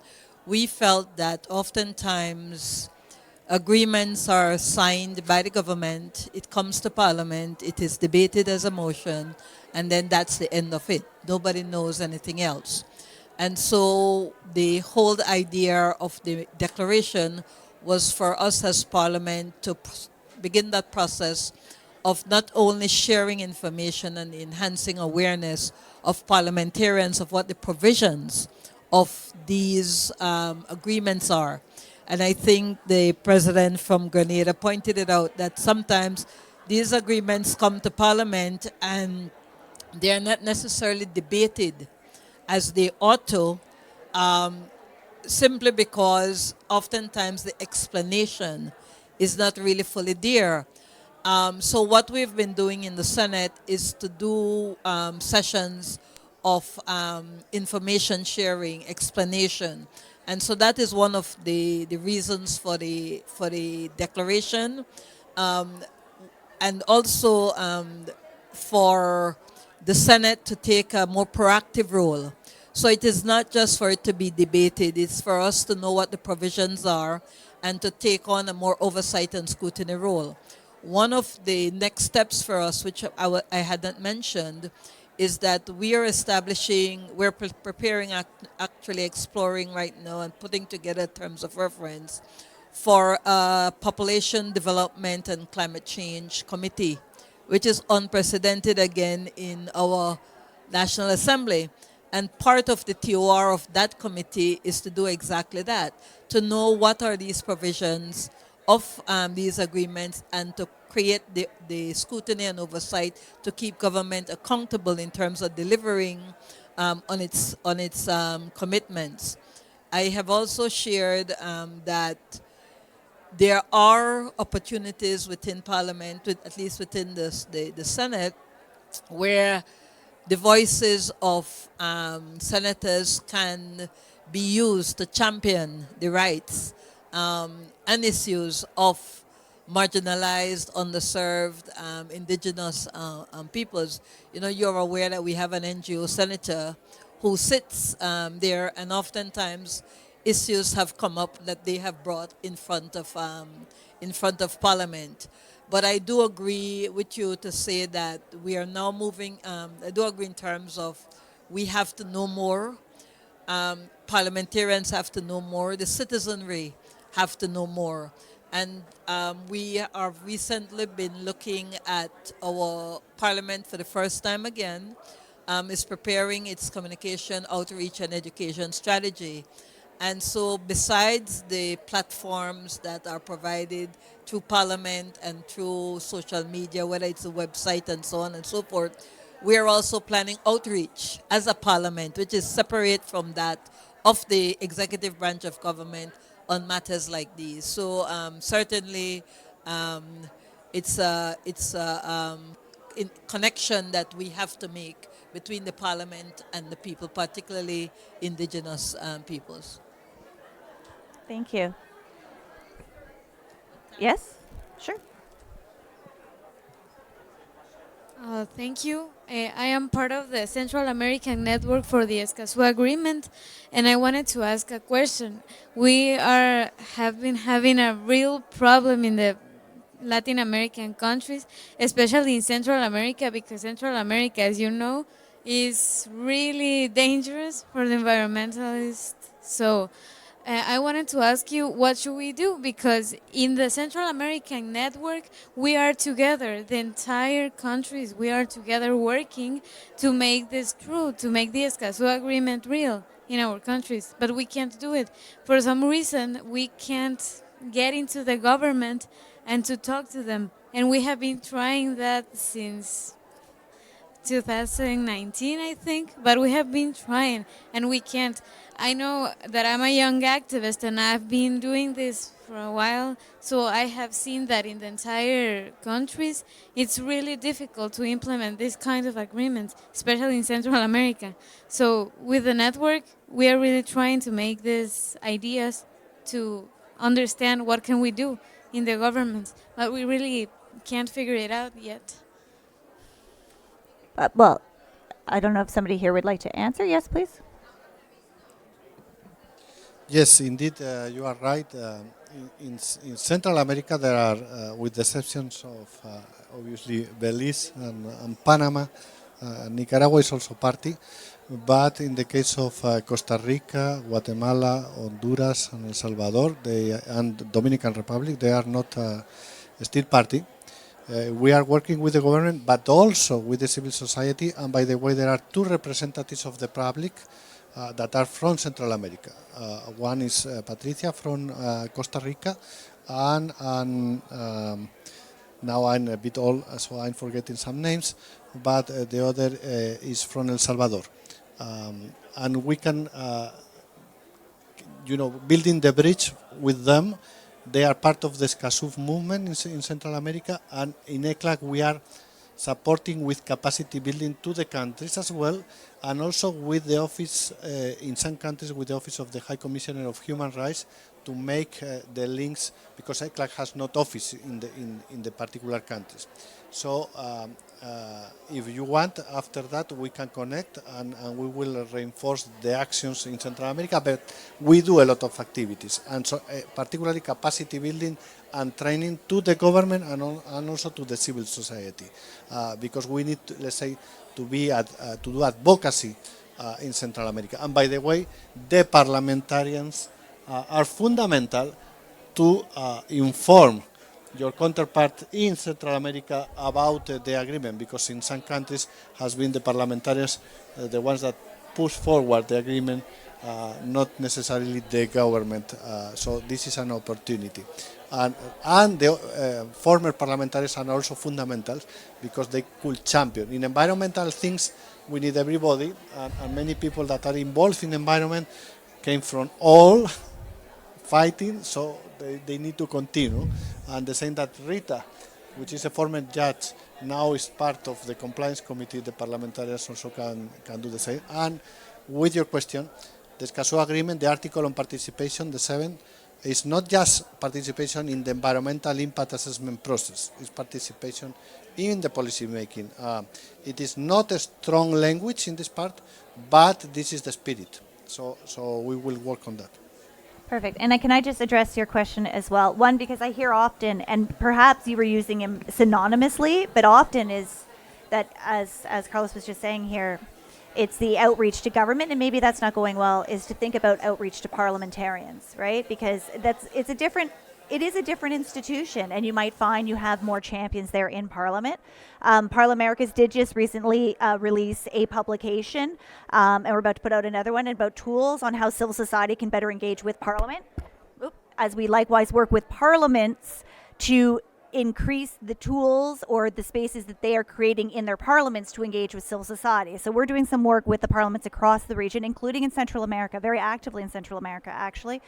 we felt that oftentimes agreements are signed by the government, it comes to Parliament, it is debated as a motion, and then that's the end of it. Nobody knows anything else. And so the whole idea of the declaration was for us as Parliament to begin that process of not only sharing information and enhancing awareness of parliamentarians of what the provisions of these agreements are. And I think the president from Grenada pointed it out that sometimes these agreements come to Parliament and they are not necessarily debated as they ought to, simply because oftentimes the explanation is not really fully there. So what we've been doing in the Senate is to do sessions of information sharing, explanation. And so that is one of the reasons for the declaration. And also for the Senate to take a more proactive role. So it is not just for it to be debated, it's for us to know what the provisions are and to take on a more oversight and scrutiny role. One of the next steps for us, which I hadn't mentioned, is that we are we're preparing, actually exploring right now and putting together terms of reference for a population development and climate change committee, which is unprecedented again in our National Assembly. And part of the TOR of that committee is to do exactly that, to know what are these provisions of these agreements and to create the scrutiny and oversight to keep government accountable in terms of delivering on its commitments. I have also shared that there are opportunities within Parliament, at least within the Senate, where the voices of senators can be used to champion the rights and issues of marginalized, underserved, indigenous peoples. You know, you're aware that we have an NGO senator who sits there, and oftentimes issues have come up that they have brought in front of Parliament. But I do agree with you to say that we are now moving, I do agree in terms of we have to know more, parliamentarians have to know more, the citizenry have to know more. And we have recently been looking at our Parliament for the first time again, is preparing its communication, outreach, and education strategy. And so besides the platforms that are provided through Parliament and through social media, whether it's a website and so on and so forth, we are also planning outreach as a Parliament, which is separate from that of the executive branch of government on matters like these. So certainly it's a connection that we have to make between the Parliament and the people, particularly indigenous peoples. Thank you. Yes? Sure. Thank you. I am part of the Central American Network for the Escazú Agreement, and I wanted to ask a question. We have been having a real problem in the Latin American countries, especially in Central America, because Central America, as you know, is really dangerous for the environmentalists. So I wanted to ask you, what should we do? Because in the Central American network, we are together, the entire countries, we are together working to make this true, to make the Escazú Agreement real in our countries. But we can't do it. For some reason, we can't get into the government and to talk to them. And we have been trying that since 2019, I think, but we have been trying and we can't. I know that I'm a young activist and I've been doing this for a while, so I have seen that in the entire countries, it's really difficult to implement this kind of agreements, especially in Central America. So with the network, we are really trying to make these ideas to understand what can we do in the government, but we really can't figure it out yet. Well, I don't know if somebody here would like to answer. Yes, please. Yes, indeed, you are right. In Central America, there are, with the exceptions of obviously Belize and Panama, Nicaragua is also party. But in the case of Costa Rica, Guatemala, Honduras, and El Salvador, and Dominican Republic, they are not still party. We are working with the government, but also with the civil society. And by the way, there are two representatives of the public that are from Central America. One is Patricia from Costa Rica, and now I'm a bit old, so I'm forgetting some names, but the other is from El Salvador. And we can, building the bridge with them. They are part of the Escazú movement in Central America, and in ECLAC we are supporting with capacity building to the countries as well, and also with the office, in some countries, with the Office of the High Commissioner of Human Rights to make the links, because ECLAC has not office in the particular countries. So if you want, after that we can connect and we will reinforce the actions in Central America, but we do a lot of activities, and so particularly capacity building and training to the government and also to the civil society, because we need, let's say, to do advocacy in Central America. And by the way, the parliamentarians are fundamental to inform your counterpart in Central America about the agreement, because in some countries has been the parliamentarians, the ones that push forward the agreement, not necessarily the government. So this is an opportunity. And the former parliamentarians are also fundamental because they could champion. In environmental things, we need everybody, and many people that are involved in environment came from all fighting, so they need to continue. And the same that Rita, which is a former judge, now is part of the compliance committee. The parliamentarians also can do the same. And with your question, the Escazú Agreement, the article on participation, the 7th, is not just participation in the environmental impact assessment process, it's participation in the policy making. It is not a strong language in this part, but this is the spirit. So we will work on that. Perfect. And can I just address your question as well? One, because I hear often, and perhaps you were using him synonymously, but often is that, as Carlos was just saying here, it's the outreach to government, and maybe that's not going well, is to think about outreach to parliamentarians, right? Because it is a different institution, and you might find you have more champions there in Parliament. Parliamericas did just recently release a publication, and we're about to put out another one about tools on how civil society can better engage with Parliament, as we likewise work with parliaments to increase the tools or the spaces that they are creating in their parliaments to engage with civil society. So we're doing some work with the parliaments across the region, including in Central America, very actively in Central America, actually,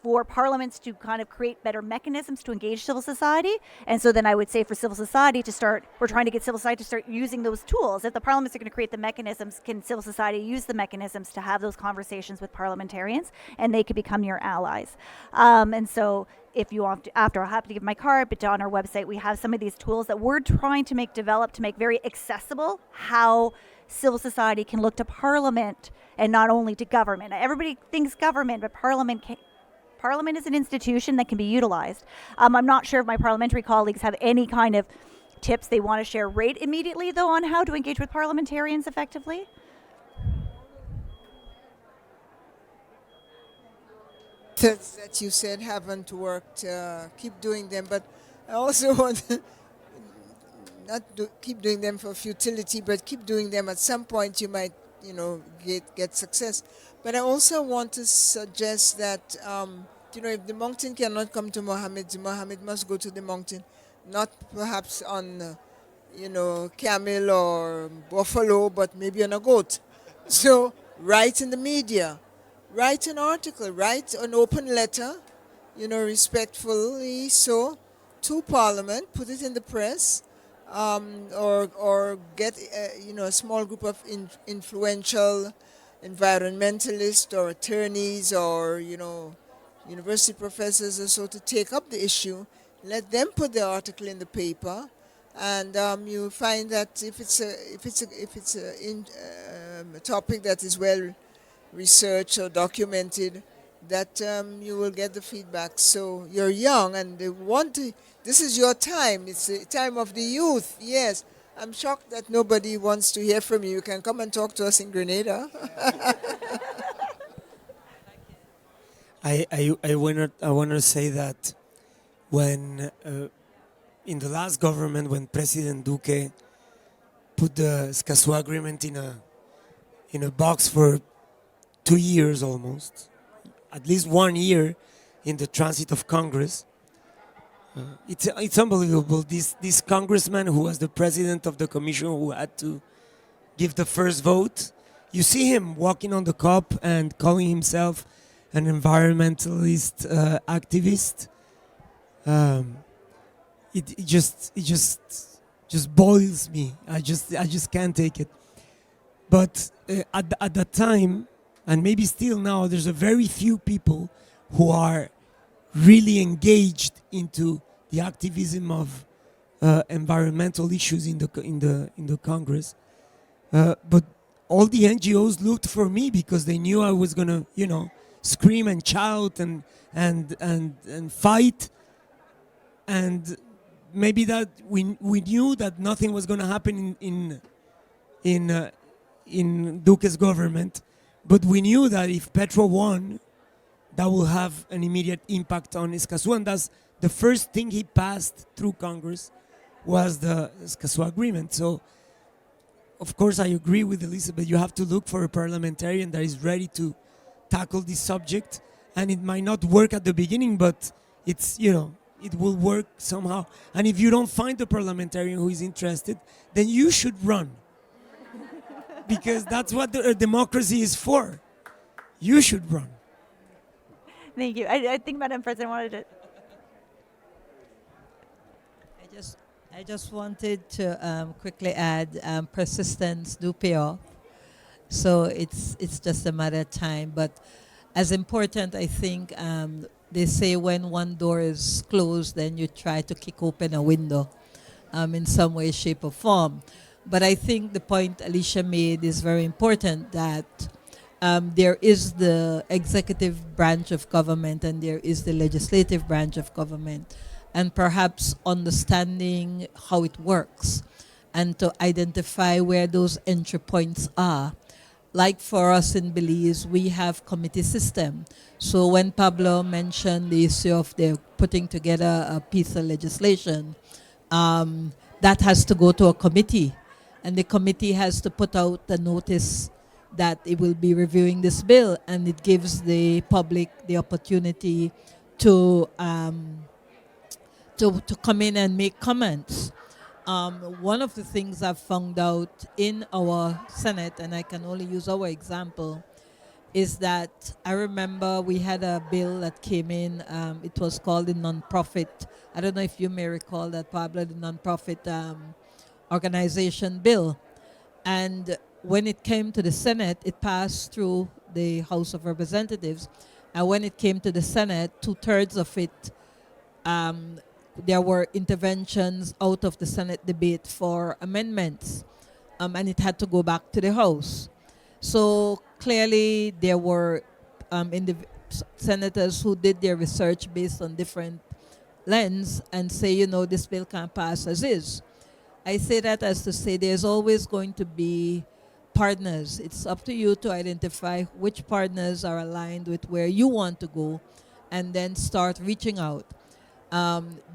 for parliaments to kind of create better mechanisms to engage civil society. And so then I would say for civil society to start, we're trying to get civil society to start using those tools. If the parliaments are going to create the mechanisms, can civil society use the mechanisms to have those conversations with parliamentarians, and they could become your allies. And so if you want to, after, I'll have to give my card, but on our website we have some of these tools that we're trying to develop to make very accessible how civil society can look to Parliament and not only to government. Everybody thinks government, but Parliament is an institution that can be utilized. I'm not sure if my parliamentary colleagues have any kind of tips they want to share right immediately, though, on how to engage with parliamentarians effectively? That you said haven't worked, keep doing them. But I also want to keep doing them for futility, but keep doing them. At some point, you might, get success. But I also want to suggest that, if the mountain cannot come to Mohammed, Mohammed must go to the mountain, not perhaps on, camel or buffalo, but maybe on a goat. So write in the media. Write an article, write an open letter, respectfully so, to Parliament, put it in the press, or get, a small group of influential environmentalists or attorneys or, university professors or so to take up the issue. Let them put the article in the paper, and you find that if it's a topic that is well researched or documented, that you will get the feedback. So you're young and they want to, this is your time. It's the time of the youth. Yes. I'm shocked that nobody wants to hear from you. You can come and talk to us in Grenada. I want to say that when in the last government, when President Duque put the Escazú Agreement in a box for 2 years almost, at least 1 year in the transit of Congress. It's unbelievable. This congressman who was the president of the commission who had to give the first vote, you see him walking on the COP and calling himself an environmentalist activist. It just boils me. I just can't take it. But at that time, and maybe still now, there's a very few people who are really engaged into the activism of environmental issues in the Congress. But all the NGOs looked for me because they knew I was gonna, scream and shout and fight, and maybe that we knew that nothing was gonna happen in Duque's government. But we knew that if Petro won, that will have an immediate impact on Escazú, and that's the first thing he passed through Congress was the Escazú Agreement. So, of course, I agree with Elizabeth. You have to look for a parliamentarian that is ready to tackle this subject, and it might not work at the beginning, but it's, it will work somehow. And if you don't find a parliamentarian who is interested, then you should run. Because that's what the democracy is for. You should run. Thank you. I think Madam President wanted to. I just wanted to quickly add persistence do pay off. So it's just a matter of time. But as important, I think they say when one door is closed, then you try to kick open a window in some way, shape, or form. But I think the point Alicia made is very important, that there is the executive branch of government and there is the legislative branch of government, and perhaps understanding how it works and to identify where those entry points are. Like for us in Belize, we have committee system. So when Pablo mentioned the issue of the putting together a piece of legislation, that has to go to a committee. And the committee has to put out a notice that it will be reviewing this bill, and it gives the public the opportunity to come in and make comments. One of the things I've found out in our Senate, and I can only use our example, is that I remember we had a bill that came in, it was called the non-profit. I don't know if you may recall that, Pablo, the non-profit organization bill. And when it came to the Senate, it passed through the House of Representatives. And when it came to the Senate, 2/3 of it, there were interventions out of the Senate debate for amendments. And it had to go back to the House. So clearly there were senators who did their research based on different lens and say, this bill can't pass as is. I say that as to say there's always going to be partners. It's up to you to identify which partners are aligned with where you want to go and then start reaching out.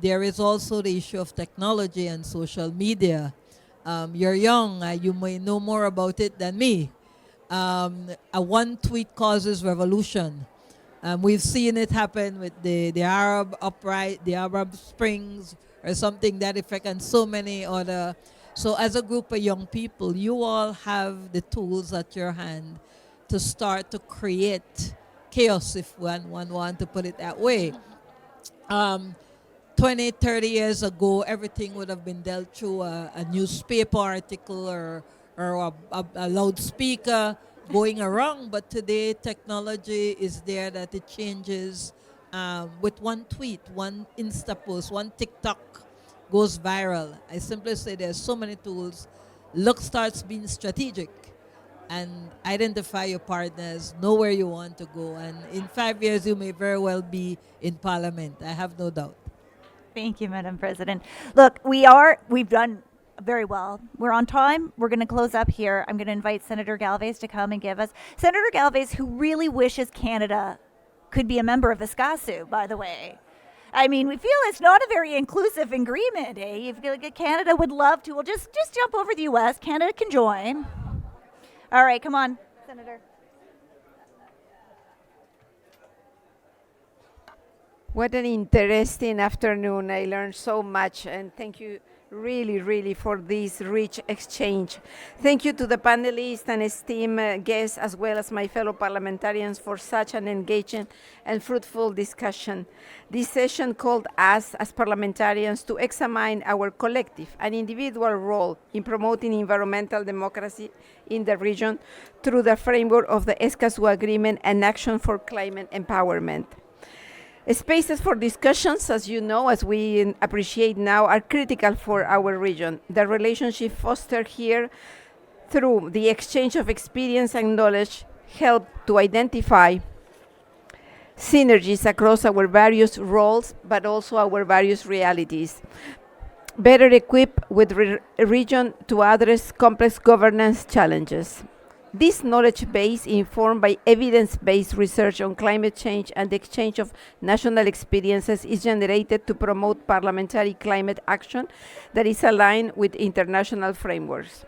There is also the issue of technology and social media. You're young, you may know more about it than me. A one tweet causes revolution. We've seen it happen with the Arab the Arab Springs, or something that effect, and so many other. So as a group of young people, you all have the tools at your hand to start to create chaos, if one want to put it that way. 20, 30 years ago, everything would have been dealt through a newspaper article or a loudspeaker going around. But today, technology is there that it changes with one tweet, one Insta post, one TikTok goes viral. I simply say there's so many tools. Look starts being strategic and identify your partners, know where you want to go. And in 5 years, you may very well be in Parliament. I have no doubt. Thank you, Madam President. Look, we've done very well. We're on time. We're going to close up here. I'm going to invite Senator Galvez to come and give us. Senator Galvez, who really wishes Canada could be a member of Escazú, by the way. I mean, we feel it's not a very inclusive agreement, eh? You feel like Canada would love to. Well, just jump over the U.S. Canada can join. All right, come on, Senator. What an interesting afternoon. I learned so much, and thank you really for this rich exchange. Thank you to the panelists and esteemed guests, as well as my fellow parliamentarians, for such an engaging and fruitful discussion. This session called us as parliamentarians to examine our collective and individual role in promoting environmental democracy in the region through the framework of the Escazú Agreement and Action for Climate Empowerment. Spaces for discussions, as you know, as we appreciate now, are critical for our region. The relationship fostered here through the exchange of experience and knowledge help to identify synergies across our various roles, but also our various realities. Better equipped with region to address complex governance challenges. This knowledge base, informed by evidence-based research on climate change and the exchange of national experiences, is generated to promote parliamentary climate action that is aligned with international frameworks.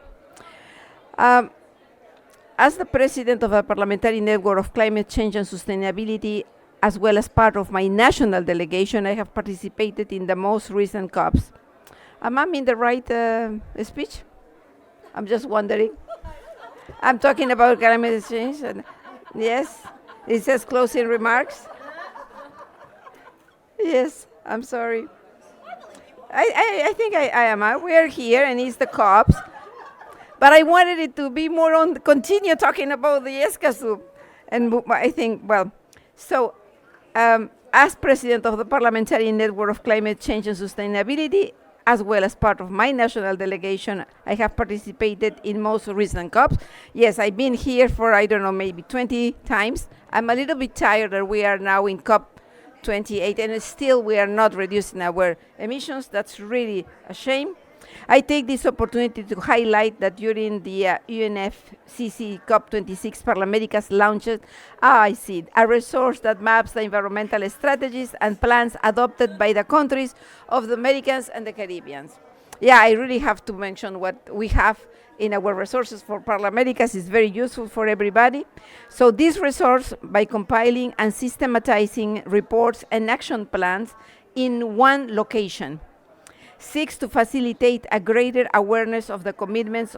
As the president of a parliamentary network of climate change and sustainability, as well as part of my national delegation, I have participated in the most recent COPs. Am I in the right speech? I'm just wondering. I'm talking about climate change. And yes, it says closing remarks. Yes, I'm sorry. I think I am. We are here, and it's the COPs. But I wanted it to be more on, continue talking about the Escazú. And I think, well, so as president of the Parliamentary Network of Climate Change and Sustainability, as well as part of my national delegation, I have participated in most recent COPs. Yes, I've been here for, I don't know, maybe 20 times. I'm a little bit tired that we are now in COP 28, and still we are not reducing our emissions. That's really a shame. I take this opportunity to highlight that during the UNFCCC COP26, Parliamericas launched a resource that maps the environmental strategies and plans adopted by the countries of the Americas and the Caribbean. Yeah, I really have to mention what we have in our resources for Parliamericas is very useful for everybody. So this resource, by compiling and systematizing reports and action plans in one location, seeks to facilitate a greater awareness of the commitments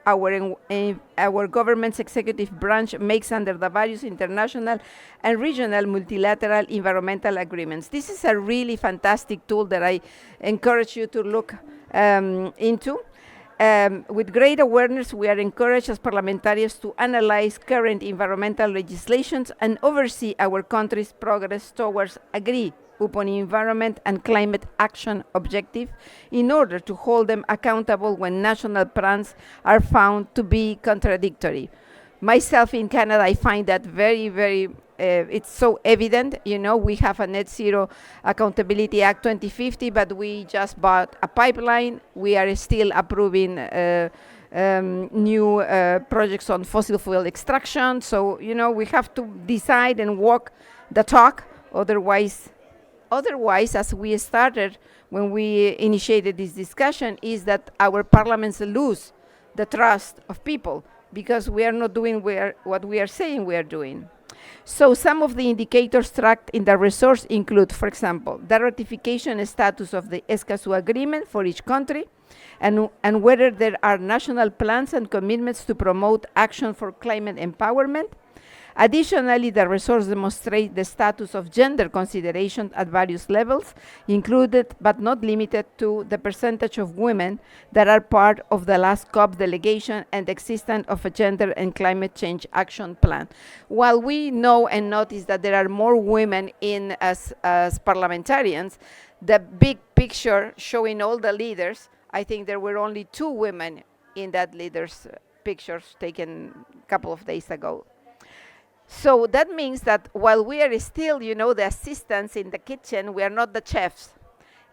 our government's executive branch makes under the various international and regional multilateral environmental agreements. This is a really fantastic tool that I encourage you to look into. With great awareness, we are encouraged as parliamentarians to analyze current environmental legislations and oversee our country's progress towards agreed upon environment and climate action objective in order to hold them accountable when national plans are found to be contradictory. Myself in Canada, I find that very it's so evident. We have a Net Zero Accountability Act 2050, but we just bought a pipeline. We are still approving new projects on fossil fuel extraction. So, we have to decide and walk the talk. Otherwise, as we started when we initiated this discussion, is that our parliaments lose the trust of people because we are not doing what we are saying we are doing. So some of the indicators tracked in the resource include, for example, the ratification status of the Escazú Agreement for each country, and whether there are national plans and commitments to promote action for climate empowerment. Additionally, the resource demonstrates the status of gender consideration at various levels, included but not limited to the percentage of women that are part of the last COP delegation and the existence of a gender and climate change action plan. While we know and notice that there are more women in as parliamentarians, the big picture showing all the leaders, I think there were only 2 women in that leaders' pictures taken a couple of days ago. So that means that while we are still, the assistants in the kitchen, we are not the chefs.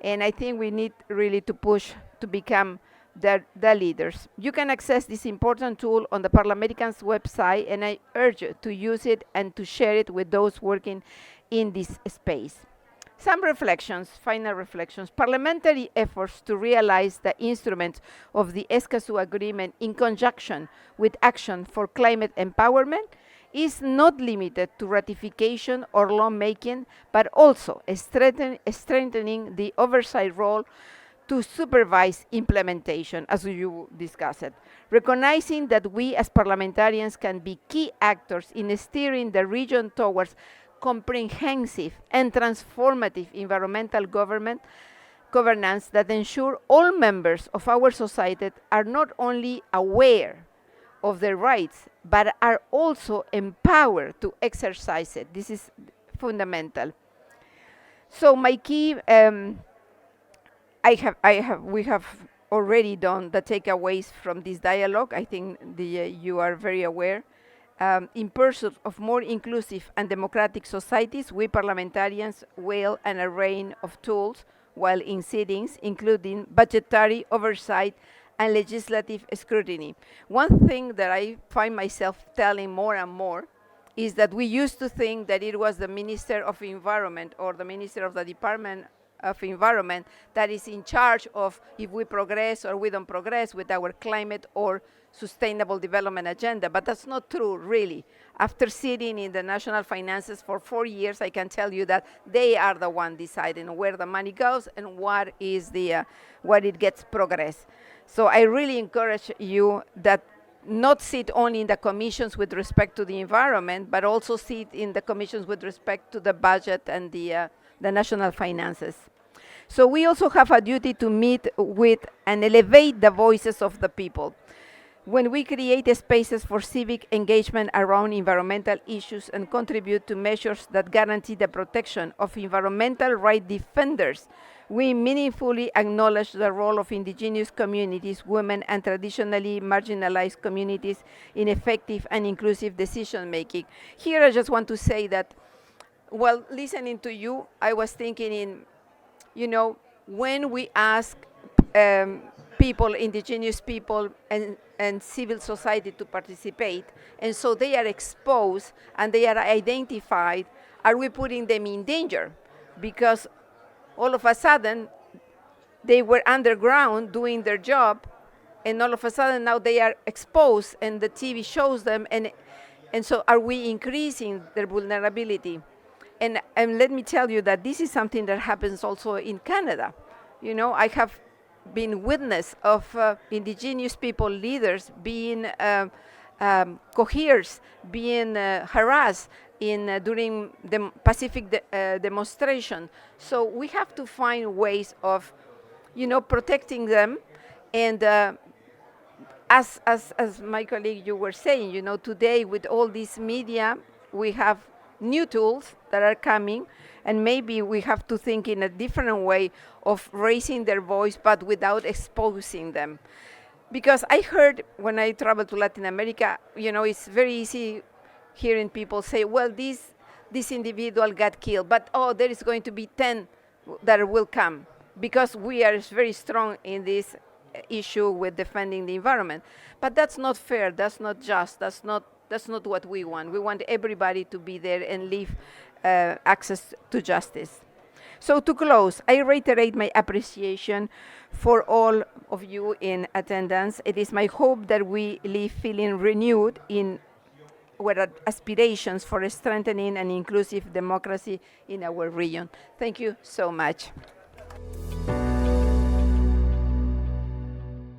And I think we need really to push to become the leaders. You can access this important tool on the Parliamericans website, and I urge you to use it and to share it with those working in this space. Some reflections, final reflections. Parliamentary efforts to realize the instruments of the Escazú Agreement in conjunction with action for climate empowerment is not limited to ratification or lawmaking, but also strengthening the oversight role to supervise implementation, as you discussed. Recognizing that we as parliamentarians can be key actors in steering the region towards comprehensive and transformative environmental governance that ensure all members of our society are not only aware of their rights, but are also empowered to exercise it. This is fundamental. So my key, we have already done the takeaways from this dialogue. I think you are very aware. In pursuit of more inclusive and democratic societies, we parliamentarians wield an array of tools while in sittings, including budgetary oversight and legislative scrutiny. One thing that I find myself telling more and more is that we used to think that it was the Minister of Environment or the Minister of the Department of Environment that is in charge of if we progress or we don't progress with our climate or sustainable development agenda, but that's not true, really. After sitting in the national finances for 4 years, I can tell you that they are the one deciding where the money goes and what it gets progress. So I really encourage you that not sit only in the commissions with respect to the environment, but also sit in the commissions with respect to the budget and the national finances. So we also have a duty to meet with and elevate the voices of the people. When we create spaces for civic engagement around environmental issues and contribute to measures that guarantee the protection of environmental right defenders, we meaningfully acknowledge the role of indigenous communities, women, and traditionally marginalized communities in effective and inclusive decision-making. Here I just want to say that, while listening to you, I was thinking when we ask people, indigenous people, and civil society to participate, and so they are exposed and they are identified, are we putting them in danger? Because all of a sudden, they were underground doing their job, and all of a sudden now they are exposed and the TV shows them, and so are we increasing their vulnerability? And let me tell you that this is something that happens also in Canada. I have been witness of indigenous people leaders being coerced, being harassed during the Pacific demonstration. So we have to find ways of, protecting them. And as my colleague, you were saying, today with all this media, we have new tools that are coming, and maybe we have to think in a different way of raising their voice, but without exposing them. Because I heard when I traveled to Latin America, it's very easy hearing people say, well, this individual got killed, but oh, there is going to be 10 that will come because we are very strong in this issue with defending the environment. But that's not fair, that's not just, that's not what we want. We want everybody to be there and live access to justice. So to close, I reiterate my appreciation for all of you in attendance. It is my hope that we leave feeling renewed in our aspirations for strengthening an inclusive democracy in our region. Thank you so much.